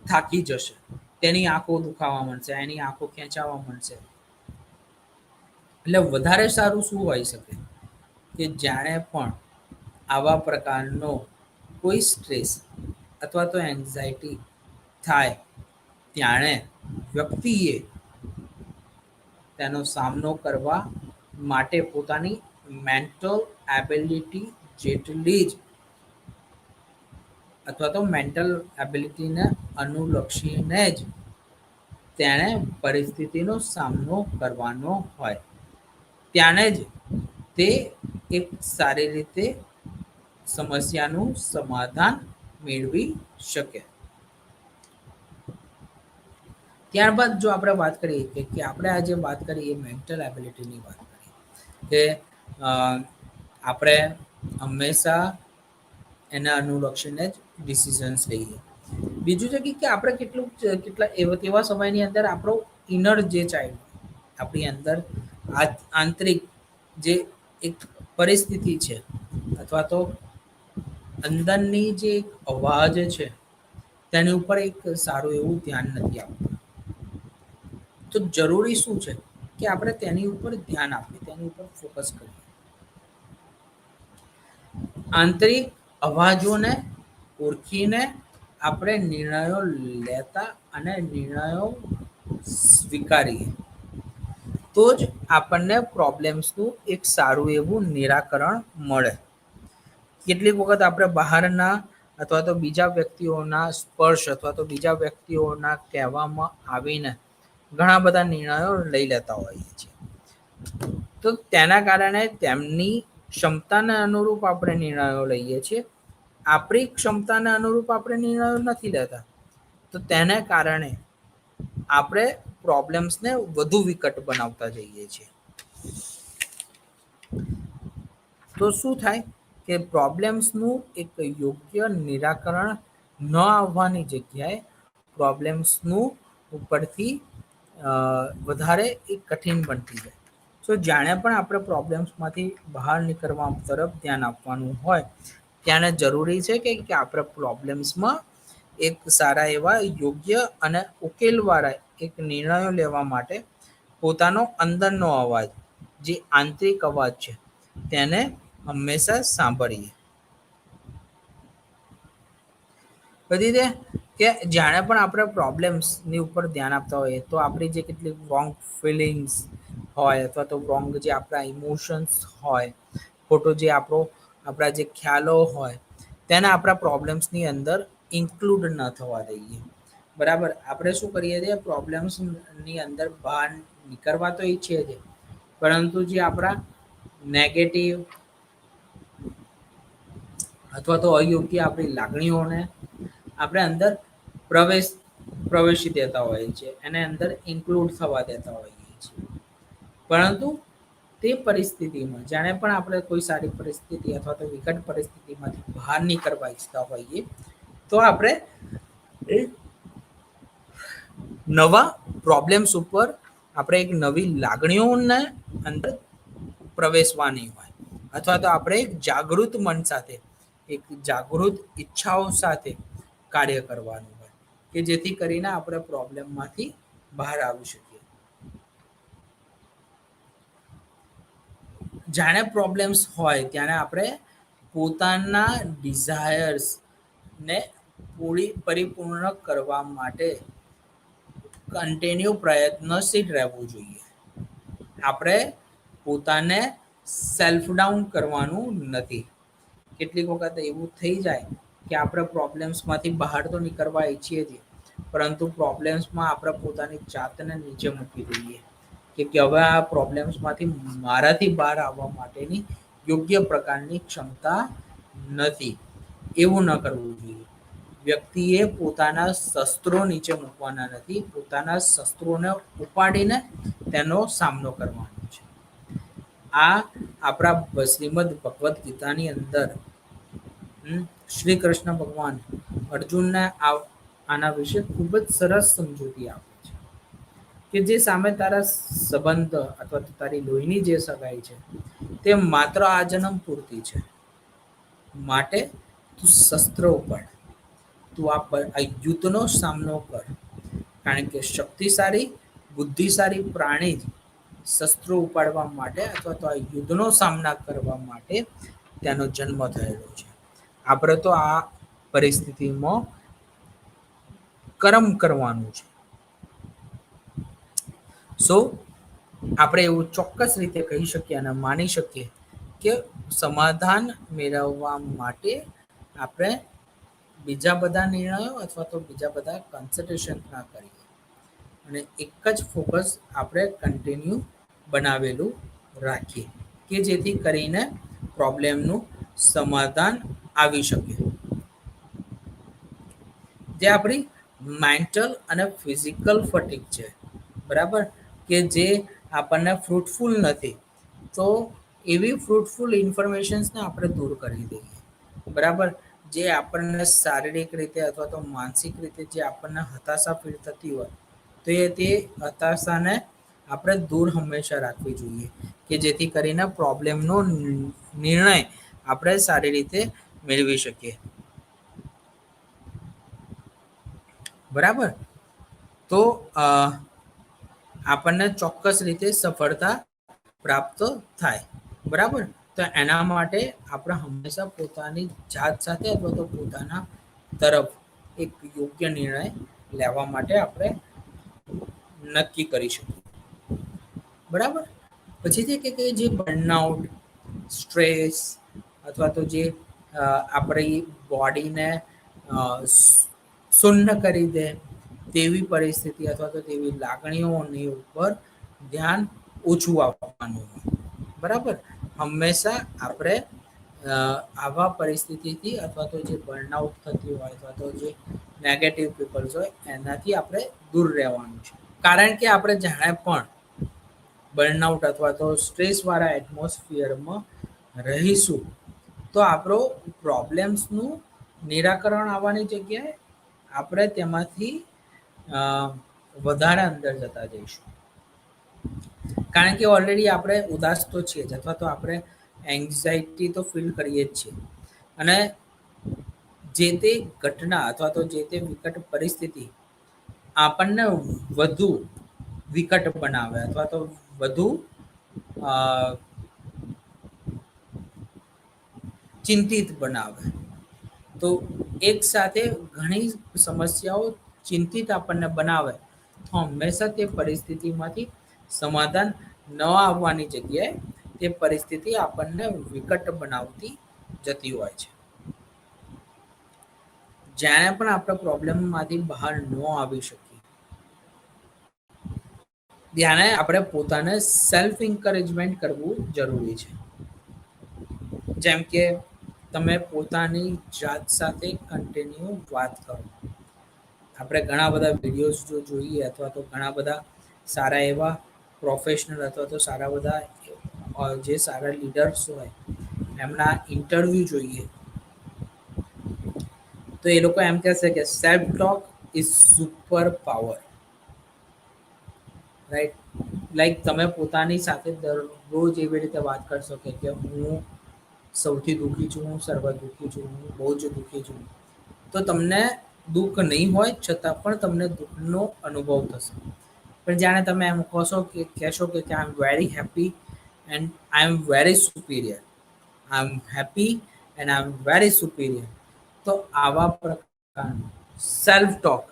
[SPEAKER 1] થાકી જશે, તેની આંખો દુખાવા માંડશે, એની આંખો ખેંચાવા માંડશે. એટલે વધારે સારું શું હોઈ શકે કે જાણે પણ આવા પ્રકારનો કોઈ સ્ટ્રેસ અથવા તો એન્ઝાયટી થાય ત્યારે વ્યક્તિએ તેનો સામનો કરવા માટે પોતાની મેન્ટલ એબિલિટી જેટલી જ અથવા તો મેન્ટલ એબિલિટીને અનુલક્ષીને જ તેણે પરિસ્થિતિનો સામનો કરવાનો હોય. ત્યારે જ તે એક સારી રીતે સમસ્યાનું સમાધાન મેળવી શકે. ત્યારબાદ જો આપણે વાત કરીએ કે આપણે આજે વાત કરીએ મેન્ટલ એબિલિટીની વાત કરીએ કે આપણે હંમેશા એના અનુલક્ષીને જ ડિસિઝન્સ લઈએ. બીજું છે કે આપણે કેટલા એવા સમયની અંદર આપણો ઇનર જે ચાઇલ્ડ, આપણી અંદર આંતરિક જે એક પરિસ્થિતિ છે અથવા તો અંદરની જે એક અવાજ છે તેની ઉપર એક સારું એવું ધ્યાન નથી આપતું. તો જરૂરી શું છે કે આપણે તેની ઉપર ધ્યાન આપીએ, તેની ઉપર ફોકસ કરીએ. આંતરિક અવાજોને ઓળખીને આપણે નિર્ણયો લેતા અને નિર્ણયો સ્વીકારીએ તો જ આપણને પ્રોબ્લેમ્સનું એક સારું એવું નિરાકરણ મળે. કેટલીક વખત આપણે બહારના અથવા તો બીજા વ્યક્તિઓના સ્પર્શ અથવા તો બીજા વ્યક્તિઓના કહેવામાં આવીને ઘણા બધા નિર્ણયો લઈ લેતા હોઈએ છીએ. તો તેના કારણે તેમની ક્ષમતાને અનુરૂપ આપણે નિર્ણયો લઈએ છીએ. આપણી ક્ષમતાને અનુરૂપ આપણે નિર્ણયો નથી લેતા. તો તેને કારણે આપણે પ્રોબ્લેમ્સને વધુ વિકટ બનાવતા જઈએ છીએ. તો શું થાય કે પ્રોબ્લેમ્સનું એક યોગ્ય નિરાકરણ ન આવવાની જગ્યાએ પ્રોબ્લેમ્સનું ઉપરથી વધારે એક કઠિન બનતી જાય. સો જાણે પણ આપણે પ્રોબ્લેમ્સમાંથી બહાર નીકળવા તરફ ધ્યાન આપવાનું હોય ત્યારે જરૂરી છે કે આપણે પ્રોબ્લેમ્સમાં એક સારા એવા યોગ્ય અને ઉકેલવાળા એક નિર્ણયો લેવા માટે પોતાનો અંદરનો અવાજ, જે આંતરિક અવાજ છે, તેને હંમેશા સાંભળીએ. બધી રીતે કે જાણે પણ આપણે પ્રોબ્લેમ્સની ઉપર ધ્યાન આપતા હોઈએ તો આપણી જે કેટલીક રોંગ ફિલિંગ્સ હોય અથવા તો રોંગ જે આપણા ઇમોશન્સ હોય, ખોટો જે આપણા જે ખ્યાલો હોય તેને આપણા પ્રોબ્લેમ્સની અંદર ઇન્ક્લુડ ન થવા દઈએ. બરાબર, આપણે શું કરીએ છીએ પ્રોબ્લેમ્સની અંદર બહાર નીકળવા તો ઈચ્છીએ છીએ, પરંતુ જે આપણા નેગેટિવ અથવા તો અયોગ્ય આપણી લાગણીઓને આપણે અંદર પ્રવેશી દેતા હોઈએ છીએ, એને અંદર ઇન્ક્લુડ થવા દેતા હોઈએ છીએ. પરંતુ તે પરિસ્થિતિમાં જાણે પણ આપણે કોઈ સારી પરિસ્થિતિ અથવા તો વિકટ પરિસ્થિતિમાંથી બહાર નીકળવા ઈચ્છતા હોઈએ તો આપણે નવા પ્રોબ્લેમ્સ ઉપર આપણે એક નવી લાગણીઓને અંદર પ્રવેશવાની હોય અથવા તો આપણે એક જાગૃત મન સાથે, એક જાગૃત ઈચ્છાઓ સાથે કાર્ય કરવાનું હોય કે જેથી કરીને આપણે પ્રોબ્લેમમાંથી બહાર આવી શકીએ. જાણે પ્રોબ્લેમ્સ હોય ત્યારે આપણે પોતાના ડિઝાયર્સને પરિપૂર્ણ કરવા માટે કન્ટિન્યુ પ્રયત્નશીલ રહેવું જોઈએ. આપણે પોતાને સેલ્ફ ડાઉન કરવાનું નથી. કેટલીક વખત એવું થઈ જાય કે આપણે પ્રોબ્લેમ્સમાંથી બહાર તો નીકળવા ઈચ્છીએ છીએ, પરંતુ પ્રોબ્લેમ્સમાં આપણે પોતાની જાતને નીચે મૂકી દઈએ કે હવે આ પ્રોબ્લેમ્સમાંથી મારાથી બહાર આવવા માટેની યોગ્ય પ્રકારની ક્ષમતા નથી. એવું ન કરવું જોઈએ. વ્યક્તિએ પોતાના શસ્ત્રો નીચે મૂકવાના નથી, પોતાના શસ્ત્રોને ઉપાડીને તેનો સામનો કરવાનો છે. આ આપણા શ્રીમદ ભગવદ્ ગીતાની અંદર શ્રી કૃષ્ણ ભગવાન અર્જુનને આના વિશે ખૂબ જ સરસ સમજૂતી આપે છે કે જે સામે તારા સંબંધ અથવા તારી લોહીની જે સગાઈ છે તે માત્ર આ જન્મ પૂરતી છે. માટે તું શસ્ત્ર ઉપાડ, તું આ યુદ્ધનો સામનો કર. કારણ કે શક્તિશાળી બુદ્ધિશાળી પ્રાણી જ શસ્ત્રો ઉપાડવા માટે અથવા તો આ યુદ્ધનો સામના કરવા માટે તેનો જન્મ થયેલો છે. આપણે તો આ પરિસ્થિતિમાં કર્મ કરવાનું છે. સો આપણે એવું ચોક્કસ રીતે કહી શકીએ અને માની શકીએ કે સમાધાન મેળવવા માટે આપણે બીજા બધા નિર્ણયો અથવા તો બીજા બધા કન્સન્ટ્રેશન ના કરીએ અને એક જ ફોકસ આપણે કન્ટિન્યુ બનાવેલું રાખીએ કે જેથી કરીને પ્રોબ્લેમનું સમાધાન આવી શકે. જે આપણી મેન્ટલ અને ફિઝિકલ ફટીક છે, બરાબર, કે જે આપણને ફ્રૂટફુલ નથી, તો એવી ફ્રૂટફુલ ઇન્ફોર્મેશન્સને આપણે દૂર કરી દઈએ. બરાબર, જે આપણને શારીરિક રીતે અથવા તો માનસિક રીતે જે આપણને હતાશા ફીલ થતી હોય તો તે હતાશાને આપણે દૂર હંમેશા રાખવી જોઈએ કે જેથી કરીને પ્રોબ્લેમનો નિર્ણય આપણે સારી રીતે મેળવી શકીએ. બરાબર, તો આપણને ચોક્કસ રીતે સફળતા પ્રાપ્ત થાય. બરાબર, તો એના માટે આપણે હંમેશા પોતાની જાત સાથે અથવા તો પોતાના તરફ એક યોગ્ય નિર્ણય લેવા માટે આપણે નક્કી કરી શકીએ. બરાબર, પછી છે કે જે બર્નઆઉટ, સ્ટ્રેસ અથવા તો જે આપણી બોડીને શૂન્ય કરી દે તેવી પરિસ્થિતિ અથવા તો તેવી લાગણીઓની ઉપર ધ્યાન ઓછું આપવાનું. બરાબર, હંમેશા આપણે આવા પરિસ્થિતિથી અથવા તો જે બર્નઆઉટ થતી હોય અથવા તો જે નેગેટિવ પીપલ્સ હોય એનાથી આપણે દૂર રહેવાનું છે. કારણ કે આપણે જાણે પણ બર્નઆઉટ અથવા તો સ્ટ્રેસવાળા એટમોસ્ફિયરમાં રહીશું તો આપણો પ્રોબ્લેમ્સનું નિરાકરણ આવવાની જગ્યાએ આપણે તેમાંથી વધારે અંદર જતા જઈશું. કારણ કે ઓલરેડી આપણે ઉદાસ તો છીએ જ અથવા તો આપણે એન્ઝાઇટી તો ફીલ કરીએ જ છીએ અને જે તે ઘટના અથવા તો જે તે વિકટ પરિસ્થિતિ આપણને વધુ વિકટ બનાવે અથવા તો વધુ ચિંતિત બનાવે. તો એક સાથે ઘણી સમસ્યાઓ ચિંતિત આપણને બનાવે તો હંમેશા તે પરિસ્થિતિમાંથી સમાધાન ન આવવાની જગ્યાએ તે પરિસ્થિતિ આપણને વિકટ બનાવતી જતી હોય છે. જ્યારે પણ આપણે પ્રોબ્લેમમાંથી બહાર ન આવી શકીએ ત્યારે આપણે પોતાને સેલ્ફ એન્કરેજમેન્ટ કરવું જરૂરી છે. જેમ કે તમે પોતાની જાત સાથે કન્ટિન્યુ વાત કરો. આપણે ઘણા બધા વિડીયોઝ જો જોઈએ અથવા તો ઘણા બધા સારા એવા પ્રોફેશનલ અથવા તો સારા બધા જે સારા લીડર્સ હોય એમના ઇન્ટરવ્યૂ જોઈએ તો એ લોકો એમ કહેશે કે self talk is super power. Right, like તમે પોતાની સાથે દરરોજ એવી રીતે વાત કરશો કે હું સૌથી દુઃખી છું, હું સર્વ દુઃખી છું, હું બહુ જ દુઃખી છું, તો તમને દુઃખ નહીં હોય છતાં પણ તમને દુઃખનો અનુભવ થશે. પણ જાણે તમે એમ કહેશો કે I am very happy and I am very superior, I am happy and I am very superior, તો આવા પ્રકારનું સેલ્ફ ટોક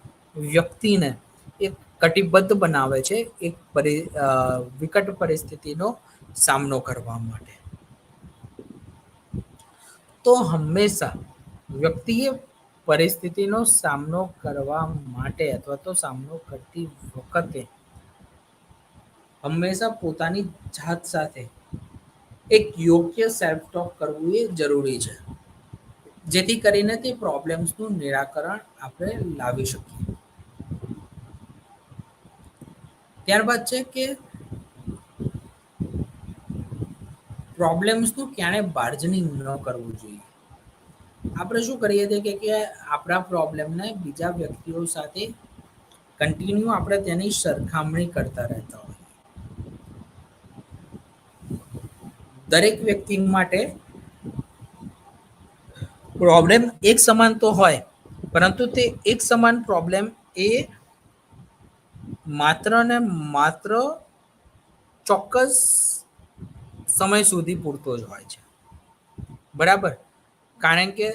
[SPEAKER 1] વ્યક્તિને એક કટિબદ્ધ બનાવે છે એક વિકટ પરિસ્થિતિનો સામનો કરવા માટે. તો હંમેશા વ્યક્તિએ પરિસ્થિતિનો સામનો કરવા માટે અથવા તો સામનો કરતી વખતે હંમેશા પોતાની જાત સાથે એક યોગ્ય સેલ્ફ ટોક કરવું એ જરૂરી છે, જેથી કરીને તે પ્રોબ્લેમ્સનું નિરાકરણ આપણે લાવી શકીએ. ત્યારબાદ છે કે પ્રોબ્લેમ્સનું ક્યારેય બાર્જનિંગ ન કરવું જોઈએ. આપણે શું કરીએ છીએ કે આપણા પ્રોબ્લેમને બીજા વ્યક્તિઓ સાથે કન્ટિન્યુ આપણે તેની સરખામણી કરતા રહેતા હોય. દરેક વ્યક્તિ માટે પ્રોબ્લેમ એક સમાન તો હોય, પરંતુ તે એક સમાન પ્રોબ્લેમ એ માત્ર ને માત્ર ચોક્કસ સમય સુધી પૂરતો જ હોય છે. બરાબર, કારણ કે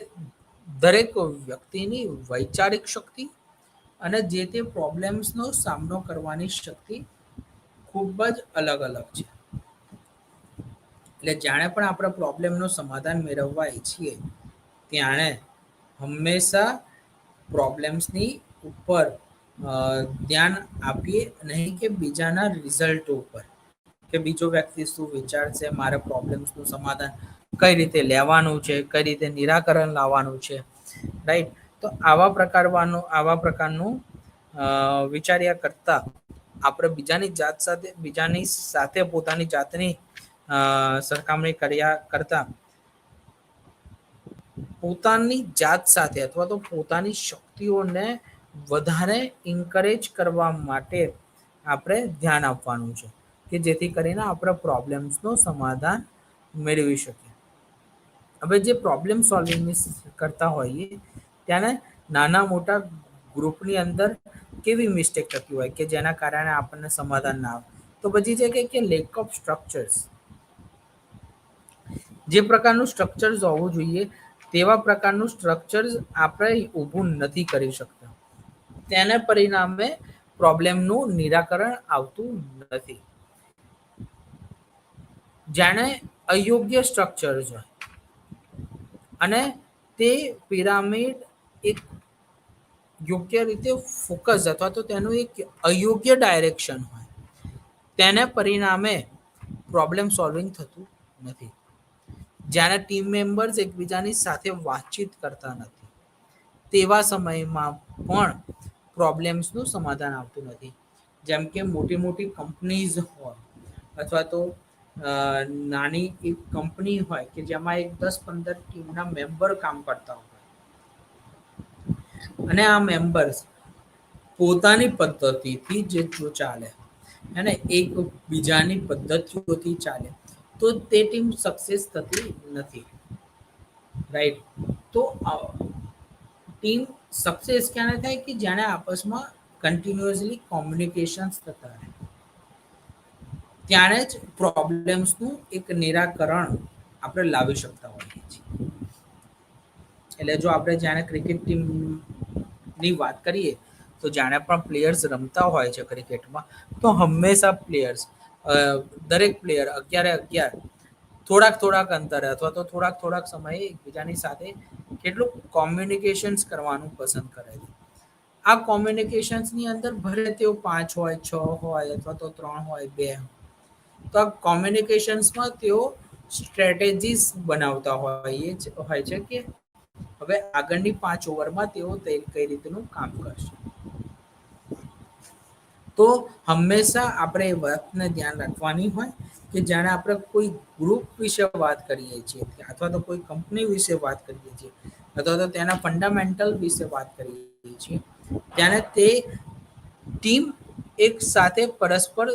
[SPEAKER 1] દરેક વ્યક્તિની વૈચારિક શક્તિ અને જે તે પ્રોબ્લેમ્સનો સામનો કરવાની શક્તિ ખૂબ જ અલગ અલગ છે. એટલે જાણે પણ આપણે પ્રોબ્લેમનું સમાધાન મેળવવા ઈચ્છીએ ત્યારે હંમેશા પ્રોબ્લેમ્સની ઉપર ધ્યાન આપીએ નહીં કે બીજાના રિઝલ્ટ ઉપર, કે બીજો વ્યક્તિ શું વિચારશે, મારે પ્રોબ્લેમ્સનું સમાધાન કઈ રીતે લેવાનું છે, કઈ રીતે નિરાકરણ લાવવાનું છે, રાઈટ. તો આવા પ્રકારનું વિચાર્યા કરતા આપણે બીજાની સાથે પોતાની જાતની સરખામણી કર્યા કરતા પોતાની જાત સાથે અથવા તો પોતાની શક્તિઓને વધારે ઇન્કરેજ કરવા માટે આપણે ધ્યાન આપવાનું છે, કે જેથી કરીને આપણે પ્રોબ્લેમ્સનું સમાધાન મેળવી શકીએ. હવે જે પ્રોબ્લેમ સોલ્વિંગ કરતા હોઈએ ત્યારે નાના મોટા ગ્રુપની અંદર કેવી મિસ્ટેક થતી હોય કે જેના કારણે આપણને સમાધાન ના આવે, તો પછી છે કે લેક ઓફ સ્ટ્રક્ચર્સ. જે પ્રકારનું સ્ટ્રક્ચર્સ હોવું જોઈએ તેવા પ્રકારનું સ્ટ્રક્ચર્સ આપણે ઊભું નથી કરી શકતા, તેને પરિણામે પ્રોબ્લેમનું નિરાકરણ આવતું નથી. જાણે અયોગ્ય સ્ટ્રક્ચર્સ હોય અને તે પિરામિડ એક યોગ્ય રીતે ફોકસ અથવા તો તેનું એક અયોગ્ય ડાયરેક્શન હોય, તેને પરિણામે પ્રોબ્લેમ સોલ્વિંગ થતું નથી. જ્યારે ટીમ મેમ્બર્સ એકબીજાની સાથે વાતચીત કરતા નથી તેવા સમયમાં પણ પ્રોબ્લેમ્સનું સમાધાન આવતું નથી. જેમ કે મોટી મોટી કંપનીઝ હોય અથવા તો નાની એક કંપની હોય કે જેમાં એક 10-15 ટીમના મેમ્બર કામ કરતા હોય અને આ મેમ્બર્સ પોતાની પદ્ધતિથી જે જો ચાલે અને એક બીજાની પદ્ધતિઓથી ચાલે તો તે ટીમ સક્સેસ થતી નથી, રાઈટ. તો ટીમ સક્સેસ ક્યારે થાય કે જાણે આપસમાં કન્ટિન્યુઅસલી કોમ્યુનિકેશન્સ થતા રહે, ત્યારે જ પ્રોબ્લેમ્સનું એક નિરાકરણ આપણે લાવી શકતા હોઈએ છીએ. એટલે જો આપણે જાણે ક્રિકેટ ટીમની વાત કરીએ તો જાણે પણ પ્લેયર્સ રમતા હોય છે ક્રિકેટમાં, તો હંમેશા દરેક પ્લેયર 11 થોડાક અંતરે અથવા તો થોડાક સમયે એકબીજાની સાથે કેટલું કોમ્યુનિકેશન્સ કરવાનું પસંદ કરે છે. આ કોમ્યુનિકેશન્સની અંદર ભલે તેઓ 5 હોય, 6 હોય અથવા તો 3 હોય, 2 તો આ કોમ્યુનિકેશન્સમાં તેઓ સ્ટ્રેટેજીસ બનાવતા હોય છે કે હવે આગળની 5 ઓવરમાં તેઓ કઈ રીતનું કામ કરશે. તો હંમેશા આપણે એ વાતને ધ્યાન રાખવાની હોય કે જ્યારે આપણે કોઈ ગ્રુપ વિશે વાત કરીએ છીએ અથવા તો કોઈ કંપની વિશે વાત કરીએ છીએ અથવા તો તેના ફંડામેન્ટલ વિશે વાત કરીએ છીએ ત્યારે તે ટીમ એક સાથે પરસ્પર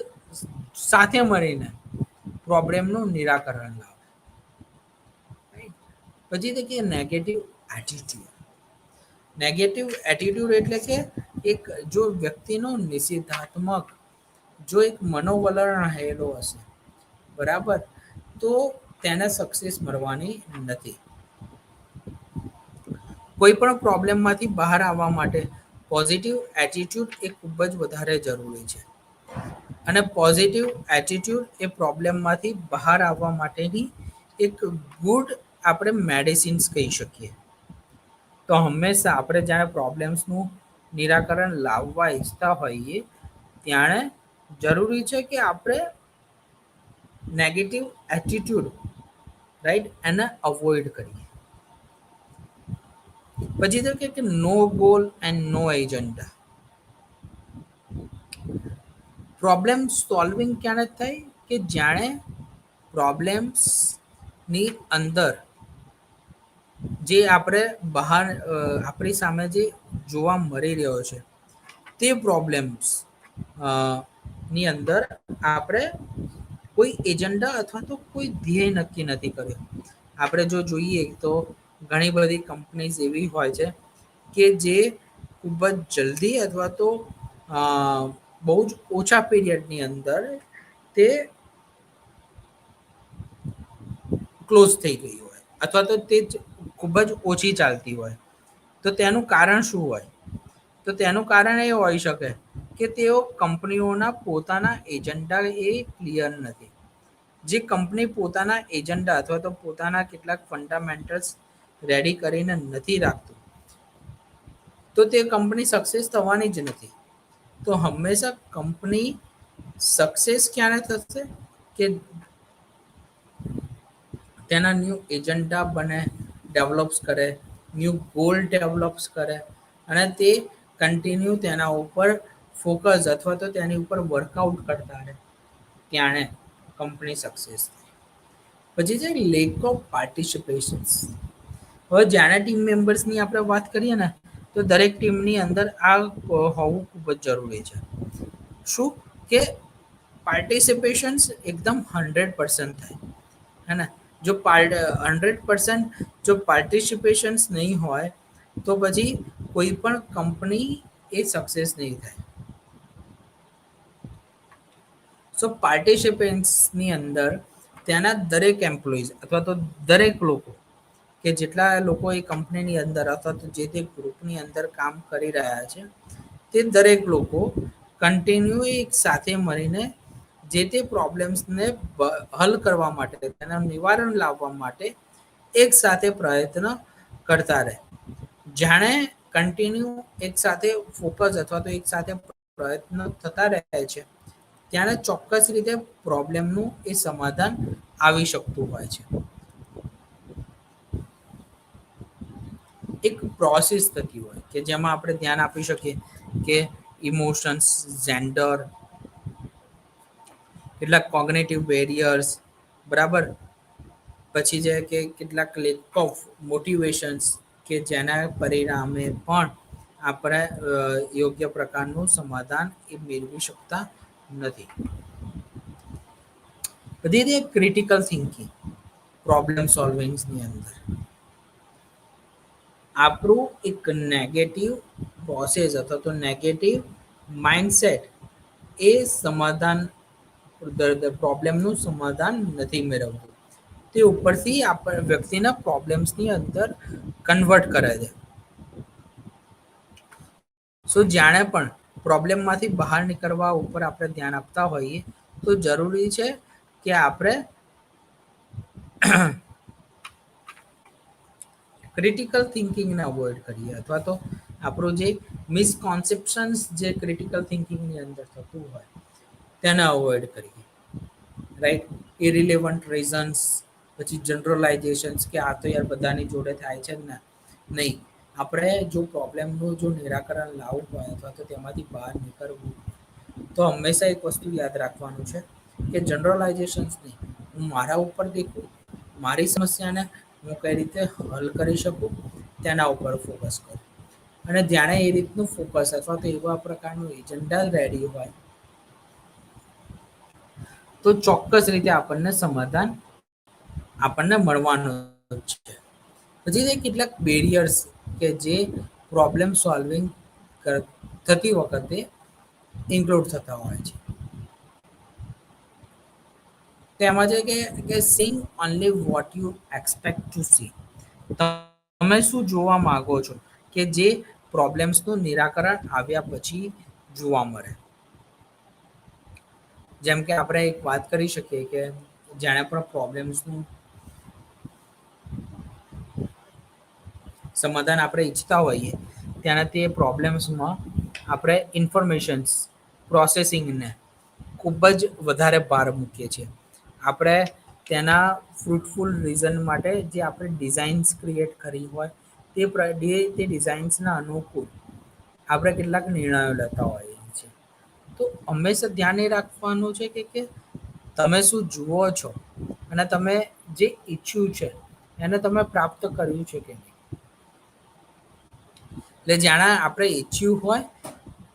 [SPEAKER 1] સાથે મળીને પ્રોબ્લેમનું નિરાકરણ લાવે. પછી કે નેગેટિવ એટીટ્યુડ એટલે કે એક જો વ્યક્તિનો નિષેધાત્મક જો એક મનોવલણ રહેલો હશે, બરાબર, તો તેને સક્સેસ મળવાની નથી. કોઈ પણ પ્રોબ્લેમમાંથી બહાર આવવા માટે પોઝિટિવ એટીટ્યુડ એ ખૂબ જ વધારે જરૂરી છે અને પોઝિટિવ એટીટ્યુડ એ પ્રોબ્લેમમાંથી બહાર આવવા માટેની એક ગુડ આપણે મેડિસિન્સ કહી શકીએ. તો હંમેશા આપણે જ્યારે પ્રોબ્લેમ્સનું નિરાકરણ લાવવા ઈચ્છતા હોઈએ ત્યારે જરૂરી છે કે આપણે નેગેટિવ એટીટ્યુડ રાઈટ એને અવોઇડ કરીએ. પછી તો કે no goal and no agenda. Problem solving ક્યારે થાય કે જાણે પ્રોબ્લેમ્સની અંદર જે આપણે બહાર આપણી સામે જે જોવા મળી રહ્યો છે તે પ્રોબ્લેમ્સ ની અંદર આપણે કોઈ એજન્ડા અથવા તો કોઈ ધ્યેય નક્કી નથી કર્યો. આપણે જો જોઈએ તો ઘણી બધી કંપનીઝ એવી હોય છે કે જે ખૂબ જ જલ્દી અથવા તો બહુ જ ઓછા પીરિયડની અંદર તે ક્લોઝ થઈ ગઈ હોય અથવા તો તે ખૂબ જ ઓછી ચાલતી હોય. તો તેનું કારણ શું હોય? તો તેનું કારણ એ હોઈ શકે કે તેઓ કંપનીઓના પોતાના એજન્ડા એ ક્લિયર નથી. જે કંપની પોતાના એજન્ડા અથવા તો પોતાના કેટલાક ફંડામેન્ટલ્સ રેડી કરીને નથી રાખતું તો તે કંપની સક્સેસ થવાની જ નથી. તો હંમેશા કંપની સક્સેસ ક્યારે થશે કે તેના ન્યૂ એજન્ડા બને, ડેવલપ્સ કરે, ન્યૂ ગોલ ડેવલપ્સ કરે અને તે કન્ટિન્યુ તેના ઉપર ફોકસ અથવા તો તેની ઉપર વર્કઆઉટ કરતા રહે ત્યારે કંપની સક્સેસ થાય. પછી છે લેક ઓફ પાર્ટિસિપેશન્સ. હવે જ્યારે ટીમ મેમ્બર્સની આપણે વાત કરીએ ને તો દરેક ટીમની અંદર આ હોવું ખૂબ જ જરૂરી છે. શું કે પાર્ટિસિપેશન્સ એકદમ 100% થાય है ना. જો 100% જો પાર્ટિસિપેશન્સ નહીં હોય તો પછી કોઈ પણ કંપની એ સક્સેસ નહીં થાય. સો પાર્ટિસિપન્ટ્સની અંદર ત્યાંના દરેક એમ્પ્લોઈઝ અથવા તો દરેક લોકો કે જેટલા લોકો એ કંપનીની અંદર અથવા તો જે તે ગ્રુપની અંદર કામ કરી રહ્યા છે તે દરેક લોકો કન્ટિન્યુ એક સાથે મળીને જે તે પ્રોબ્લેમ્સને હલ કરવા માટે તેના નિવારણ લાવવા માટે એક સાથે પ્રયત્ન કરતા રહે. જાણે કન્ટિન્યુ એક સાથે ફોકસ અથવા તો એક સાથે પ્રયત્ન થતા રહે છે ત્યારે ચોક્કસ રીતે પ્રોબ્લેમનું એ સમાધાન આવી શકતું હોય છે. એક પ્રોસેસ થતી હોય કે જેમાં આપણે ધ્યાન આપી શકીએ કે ઇમોશન્સ, જેન્ડર, કેટલાક કોગ્નેટિવ બેરિયર્સ, બરાબર. પછી છે કે કેટલાક લેક ઓફ મોટિવેશન્સ કે જેના પરિણામે પણ આપણે યોગ્ય પ્રકારનું સમાધાન એ મેળવી શકતા નથી. બધી ક્રિટિકલ થિંકિંગ પ્રોબ્લેમ સોલ્વિંગની અંદર આપણું એક નેગેટિવ પ્રોસેસ અથવા તો નેગેટિવ માઇન્ડસેટ એ સમાધાન પ્રોબ્લેમનું સમાધાન નથી મેળવતું. તે ઉપરથી વ્યક્તિના પ્રોબ્લેમ્સની અંદર કન્વર્ટ કરે છે. સો જાણે પણ પ્રોબ્લેમમાંથી બહાર નીકળવા ઉપર આપણે ધ્યાન આપતા હોઈએ તો જરૂરી છે કે આપણે ક્રિટિકલ થિંકિંગને અવોઇડ કરીએ અથવા તો આપણું જે મિસકોન્સેપ્શન્સ જે ક્રિટિકલ થિંકિંગની અંદર થતું હોય તેને અવોઇડ કરીએ. રાઈટ. ઇરિલેવન્ટ રીઝન્સ, પછી જનરલાઇઝેશન્સ કે આ તો યાર બધાની જોડે થાય છે ને નહીં. આપણે જો પ્રોબ્લેમનું જો નિરાકરણ લાવવું હોય અથવા તો તેમાંથી બહાર નીકળવું તો હંમેશા એક વસ્તુ યાદ રાખવાનું છે કે જનરલાઇઝેશન્સ નહીં, હું મારા ઉપર દેખું, મારી સમસ્યાને હું કઈ રીતે હલ કરી શકું તેના ઉપર ફોકસ કરું. અને જાણે એ રીતનું ફોકસ અથવા તો એવા પ્રકારનું એજન્ડા રેડી હોય તો ચોક્કસ રીતે આપણને સમાધાન આપણને મળવાનું છે. પછી કેટલાક બેરિયર્સ કે જે પ્રોબ્લેમ સોલ્વિંગ થતી વખતે ઇન્ક્લુડ થતા હોય છે. તેમાં છે કે seeing only what you expect to see. તમે શું જોવા માંગો છો કે જે પ્રોબ્લેમ્સનું નિરાકરણ આવ્યા પછી જોવા મળે. જેમ કે આપણે એક વાત કરી શકીએ કે જેણે પણ પ્રોબ્લેમ્સનું સમાધાન આપણે ઈચ્છતા હોઈએ ત્યારે તે પ્રોબ્લેમ્સમાં આપણે ઇન્ફોર્મેશન્સ પ્રોસેસિંગને ખૂબ જ વધારે ભાર મૂકીએ છીએ. આપણે તેના ફ્રૂટફુલ રીઝન માટે જે આપણે ડિઝાઇન્સ ક્રિએટ કરી હોય તે ડિઝાઇન્સના અનુકૂળ આપણે કેટલાક નિર્ણયો લેતા હોઈએ છીએ. તો હંમેશા ધ્યાન એ રાખવાનું છે કે તમે શું જુઓ છો અને તમે જે ઈચ્છ્યું છે એને તમે પ્રાપ્ત કર્યું છે કે નહીં. એટલે જાણે આપણે ઈચ્છ્યું હોય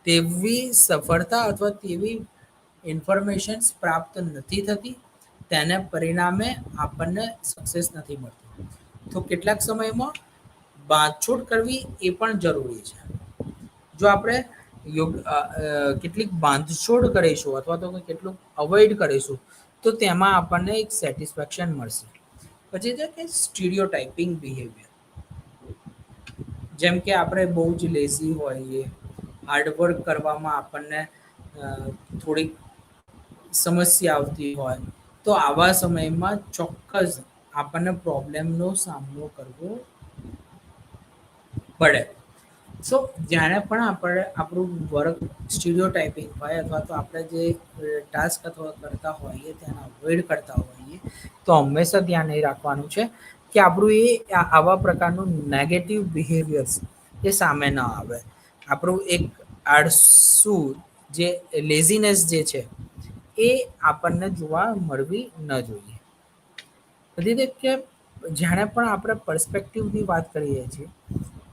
[SPEAKER 1] તેવી સફળતા અથવા તેવી ઇન્ફોર્મેશન્સ પ્રાપ્ત નથી થતી, તેને પરિણામે આપણને સક્સેસ નથી મળતી. તો કેટલાક સમયમાં બાંધછોડ કરવી એ પણ જરૂરી છે. જો આપણે કેટલીક બાંધછોડ કરીશું અથવા તો કેટલું અવોઇડ કરીશું તો તેમાં આપણને એક સેટિસ્ફેક્શન મળશે. પછી છે કે સ્ટીરિયોટાઇપિંગ બિહેવિયર, જેમ કે આપણે બહુ જ લેઝી હોઈએ, હાર્ડવર્ક કરવામાં આપણને થોડીક સમસ્યા આવતી હોય તો આવા સમયમાં ચોક્કસ આપણને પ્રોબ્લેમનો સામનો કરવો પડે. સો જ્યારે પણ આપણે આપણું વર્ક સ્ટીરિયોટાઇપિંગ હોય અથવા તો આપણે જે ટાસ્ક અથવા કરતા હોઈએ તેને અવોઇડ કરતા હોઈએ તો હંમેશા ધ્યાન એ રાખવાનું છે કે આપણું એ આવા પ્રકારનું નેગેટિવ બિહેવિયર્સ એ સામે ન આવે. આપણું એક આળસુ જે લેઝીનેસ જે છે એ આપણને જોવા મળવી ન જોઈએ. બધી કે જ્યારે પણ આપણે પર્સપેક્ટિવની વાત કરીએ છીએ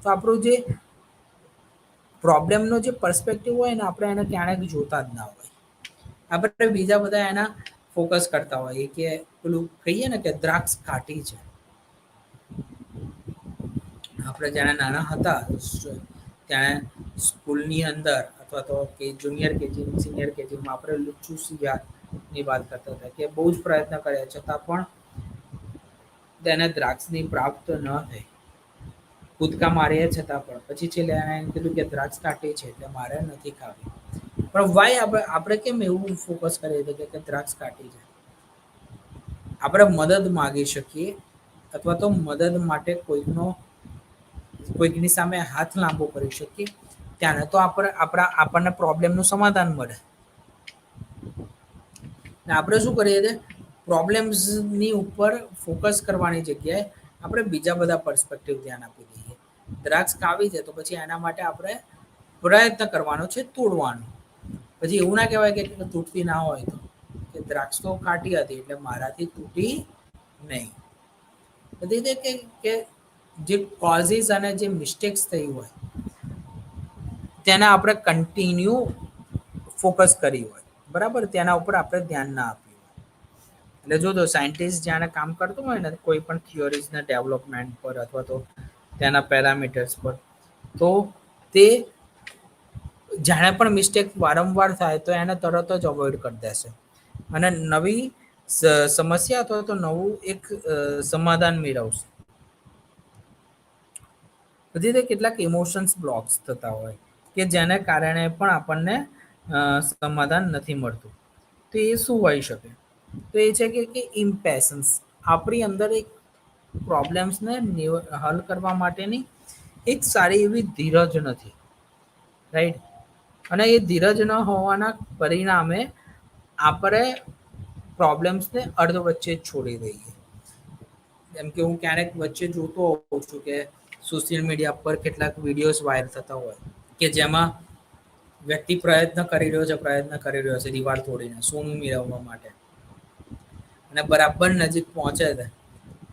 [SPEAKER 1] તો આપણું જે પ્રોબ્લેમનો જે પર્સપેક્ટિવ હોય ને આપણે એને ક્યારેક જોતા જ ના હોય. આપણે બીજા બધા એના ફોકસ કરતા હોઈએ કે પેલું કહીએ ને કે દ્રાક્ષ ખાટી છે. આપણે જ્યારે નાના હતા ત્યારે સ્કૂલની અંદર અથવા તો કે જુનિયર કેજી સિનિયર કેજીમાં આપણે લુચ્ચું શિયાળની વાત કરતા હતા કે બહુ જ પ્રયત્ન કર્યા છતાં પણ તેને દ્રાક્ષની પ્રાપ્ત ન થઈ. કૂદકા માર્યા છતાં પણ પછી છેલ્લે એને કીધું કે દ્રાક્ષ કાઢી છે એટલે મારે નથી ખાવી. પણ વાય આપણે કેમ એવું ફોકસ કરીએ કે દ્રાક્ષ કાઢી છે. આપણે મદદ માગી શકીએ અથવા તો મદદ માટે કોઈકની સામે હાથ લાંબો કરી શકીએ ત્યારે તો આપણને પ્રોબ્લેમનું સમાધાન મળે. આપણે શું કરીએ છીએ પ્રોબ્લેમ્સની ઉપર ફોકસ કરવાની જગ્યાએ આપણે બીજા બધા પર્સપેક્ટિવ ધ્યાન આપી દઈએ. દ્રાક્ષ ખાવી છે તો પછી એના માટે આપણે પ્રયત્ન કરવાનો છે તોડવાનો. પછી એવું ના કહેવાય કે તૂટતી ના હોય તો કે દ્રાક્ષ તો ખાટી હતી એટલે મારાથી તૂટી નહીં. બધી કે જે કોઝિસ અને જે મિસ્ટેક્સ થઈ હોય તેના આપણે કન્ટિન્યુ ફોકસ કરી હોય બરાબર, તેના ઉપર આપણે ધ્યાન ના આપ્યું હોય. એટલે જો સાયન્ટિસ્ટ જ્યારે કામ કરતું હોય ને કોઈ પણ થિયોરીઝના ડેવલપમેન્ટ પર અથવા તો તેના પેરામીટર્સ પર તો તે જાણે પણ મિસ્ટેક વારંવાર થાય તો એને તરત જ અવોઇડ કરી દેશે અને નવી સમસ્યા અથવા તો નવું એક સમાધાન મેળવશે. બધી કેટલાક ઇમોશન્સ બ્લોક્સ થતા હોય કે જેને કારણે પણ આપણને સમાધાન નથી મળતું. તો એ શું હોઈ શકે? તો એ છે કે ઇમ્પેશન્સ, આપણી અંદર એક પ્રોબ્લેમ્સને હલ કરવા માટેની એક સારી એવી ધીરજ નથી, રાઈટ? અને એ ધીરજ ન હોવાના પરિણામે આપણે પ્રોબ્લેમ્સને અર્ધ વચ્ચે જ છોડી દઈએ. જેમ કે હું ક્યારેક વચ્ચે જોતો હોઉં છું કે સોશિયલ મીડિયા પર કેટલાક વિડીયોઝ વાયરલ થતા હોય કે જેમાં વ્યક્તિ પ્રયત્ન કરી રહ્યો છે દિવાલ તોડીને સોનું મેળવવા માટે અને બરાબર નજીક પહોંચે છે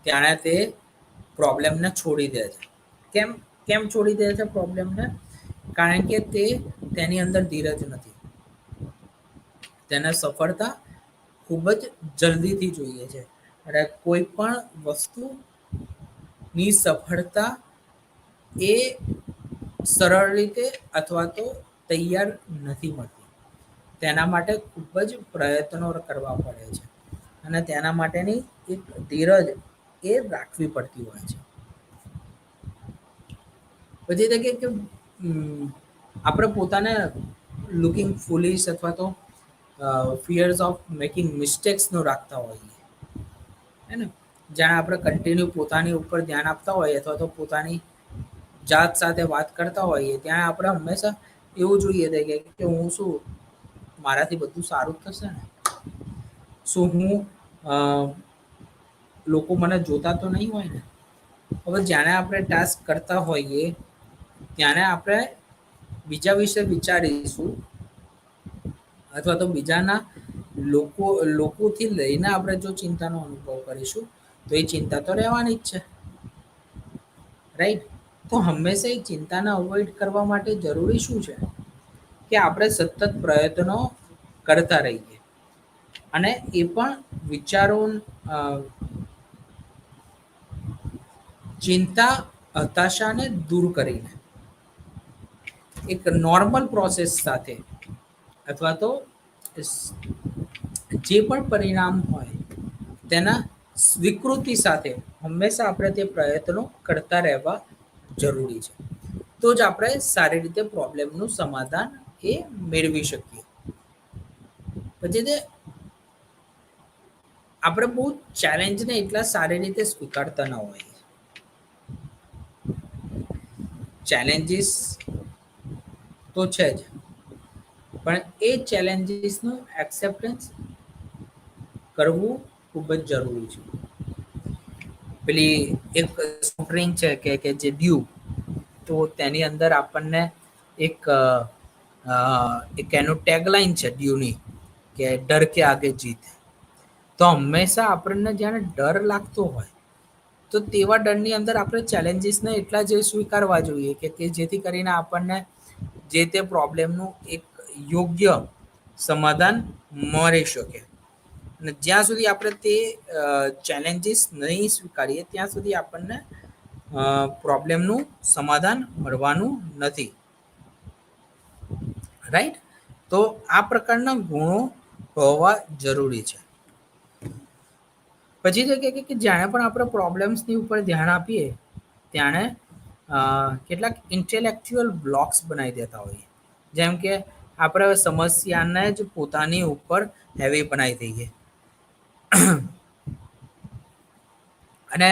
[SPEAKER 1] ત્યારે તે પ્રોબ્લેમને છોડી દે છે. કેમ છોડી દે છે પ્રોબ્લેમને? કારણ કે તેની અંદર ધીરજ નથી. તેને સફળતા ખૂબ જ જલ્દીથી જોઈએ છે અને કોઈ પણ વસ્તુની સફળતા એ સરળ રીતે અથવા તો તૈયાર નથી મળતી. તેના માટે ખૂબ જ પ્રયત્નો કરવા પડે છે અને તેના માટેની એક ધીરજ એ રાખવી પડતી હોય છે. પછી કે આપણે પોતાને લુકિંગ ફુલિશ અથવા તો ફિયર્સ ઓફ મેકિંગ મિસ્ટેક્સનો રાખતા હોઈએ, હે ને? જ્યાં આપણે કન્ટિન્યુ પોતાની ઉપર ધ્યાન આપતા હોઈએ અથવા તો પોતાની જાત સાથે વાત કરતા હોઈએ, ત્યાં આપણે હંમેશા એવું જોઈએ કે હું શું, મારાથી બધું સારું જ થશે ને? શું હું અ, લોકો મને જોતા તો નહીં હોય ને? હવે જ્યારે આપણે ટાસ્ક કરતા હોઈએ ત્યારે આપણે બીજા વિશે વિચારીશું અથવા તો બીજાના લોકોથી લઈને આપણે જો ચિંતાનો અનુભવ કરીશું તો એ ચિંતા તો રહેવાની જ છે, રાઈટ? તો હંમેશા એ ચિંતાને અવોઇડ કરવા માટે જરૂરી શું છે કે આપણે સતત પ્રયત્નો કરતા રહીએ અને એ પણ વિચારો અ, ચિંતા હતાશાને દૂર કરીને એક નોર્મલ પ્રોસેસ સાથે અથવા તો જે પણ પરિણામ હોય તેના સ્વીકૃતિ સાથે હંમેશા આપણે તે પ્રયત્નો કરતા રહેવા જરૂરી છે. તો જ આપણે સારી રીતે પ્રોબ્લેમનું સમાધાન એ મેળવી શકીએ. પછી તે આપણે બહુ ચેલેન્જને એટલા સારી રીતે સ્વીકારતા ન હોઈએ. ચેલેન્જીસ તો છે જ, પણ એ ચેલેન્જીસનું એક્સેપ્ટન્સ કરવું ખૂબ જ જરૂરી છે. પેલી એક સ્ક્રીન છે કે જે ડ્યુ, તો તેની અંદર આપણને એક એક એનું ટેગલાઈન છે ડ્યુની કે ડર કે આગે જીત. તો હંમેશા આપણને જ્યારે ડર લાગતો હોય તો તેવા ડરની અંદર આપણે ચેલેન્જીસને એટલા જ સ્વીકારવા જોઈએ કે જેથી કરીને આપણને જે તે પ્રોબ્લેમનું એક યોગ્ય સમાધાન મળી શકે. અને જ્યાં સુધી આપણે તે ચેલેન્જીસ નહીં સ્વીકારીએ ત્યાં સુધી આપણને પ્રોબ્લેમનું સમાધાન મળવાનું નથી, રાઈટ? તો આ પ્રકારના ગુણો હોવા જરૂરી છે. પછી તો કે જાણે પણ આપણે પ્રોબ્લેમ્સની ઉપર ધ્યાન આપીએ ત્યારે કેટલાક ઇન્ટેલેક્ચ્યુઅલ બ્લોક્સ બનાવી દેતા હોઈએ. જેમ કે આપણે સમસ્યાને જ પોતાની ઉપર હેવી બનાવી દઈએ અને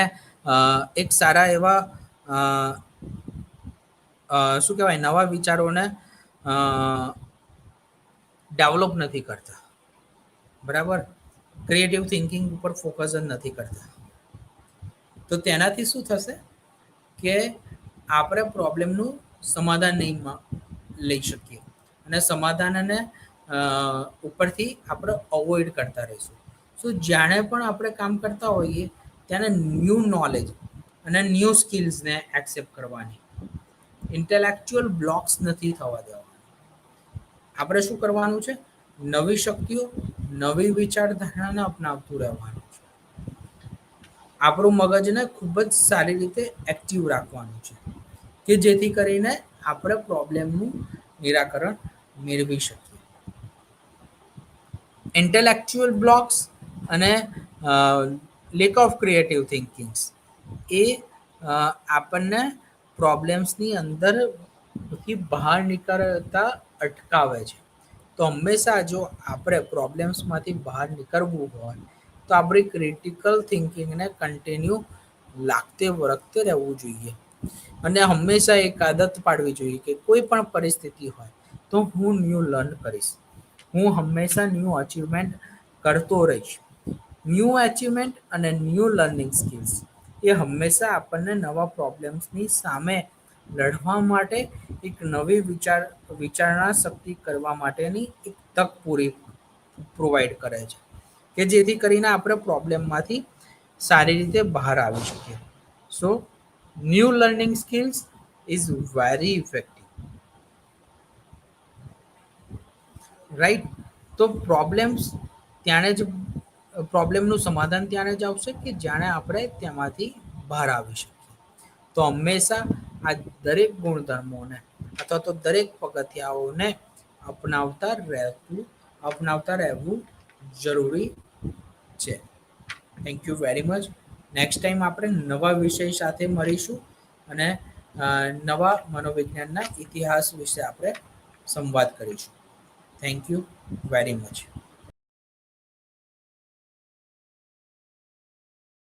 [SPEAKER 1] એક સારા એવા શું કહેવાય, નવા વિચારોને ડેવલપ નથી કરતા, બરાબર? ક્રિએટિવ થિંકિંગ ઉપર ફોકસ જ નથી કરતા. તો તેનાથી શું થશે કે આપણે પ્રોબ્લેમનું સમાધાન નહીં લઈ શકીએ અને સમાધાનને ઉપરથી આપણે અવોઇડ કરતા રહીશું. સો જાણે પણ આપણે કામ કરતા હોઈએ ત્યારે ન્યૂ નોલેજ અને ન્યૂ સ્કિલ્સને એક્સેપ્ટ કરવાની, ઇન્ટેલેક્ચ્યુઅલ બ્લોક્સ નથી થવા દેવાના. આપણે શું કરવાનું છે? નવી શક્તિઓ, નવી વિચારધારણાને અપનાવતું રહેવાનું છે. આપણું મગજને ખૂબ જ સારી રીતે એક્ટિવ રાખવાનું છે કે જેથી કરીને આપણે પ્રોબ્લેમનું નિરાકરણ મેળવી શકીએ. ઇન્ટેલેક્ચ્યુઅલ બ્લોક્સ અને લેક ઓફ ક્રિએટિવ થિંકિંગ્સ એ આપણને પ્રોબ્લેમ્સની અંદરથી બહાર નીકળતા અટકાવે છે. તો હંમેશા જો આપણે પ્રોબ્લેમ્સમાંથી બહાર નીકળવું હોય તો આપણી ક્રિટિકલ થિંકિંગને કન્ટિન્યુ લાગતે વળગતે રહેવું જોઈએ અને હંમેશા એક આદત પાડવી જોઈએ કે કોઈ પણ પરિસ્થિતિ હોય તો હું ન્યૂ લર્ન કરીશ, હું હંમેશા ન્યૂ અચીવમેન્ટ કરતો રહીશ. ન્યૂ અચીવમેન્ટ અને ન્યૂ લર્નિંગ સ્કિલ્સ એ હંમેશા આપણને નવા પ્રોબ્લેમ્સની સામે લડવા માટે એક નવી વિચારણા શક્તિ કરવા માટેની એક તક પ્રોવાઈડ કરે છે કે જેથી કરીને આપણે પ્રોબ્લેમમાંથી સારી રીતે બહાર આવી શકીએ. So new learning skills is very effective, right? તો પ્રોબ્લેમનું સમાધાન ત્યારે જ આવશે કે જાણે આપણે તેમાંથી બહાર આવી શકીએ. તો હંમેશા આ દરેક ગુણધર્મોને અથવા તો દરેક પગથિયાઓને અપનાવતા રહેવું જરૂરી છે. Thank you very much. Next time આપણે નવા વિષય સાથે મળીશું અને નવા મનોવિજ્ઞાનના ઇતિહાસ વિશે આપણે સંવાદ કરીશું. Thank you very much.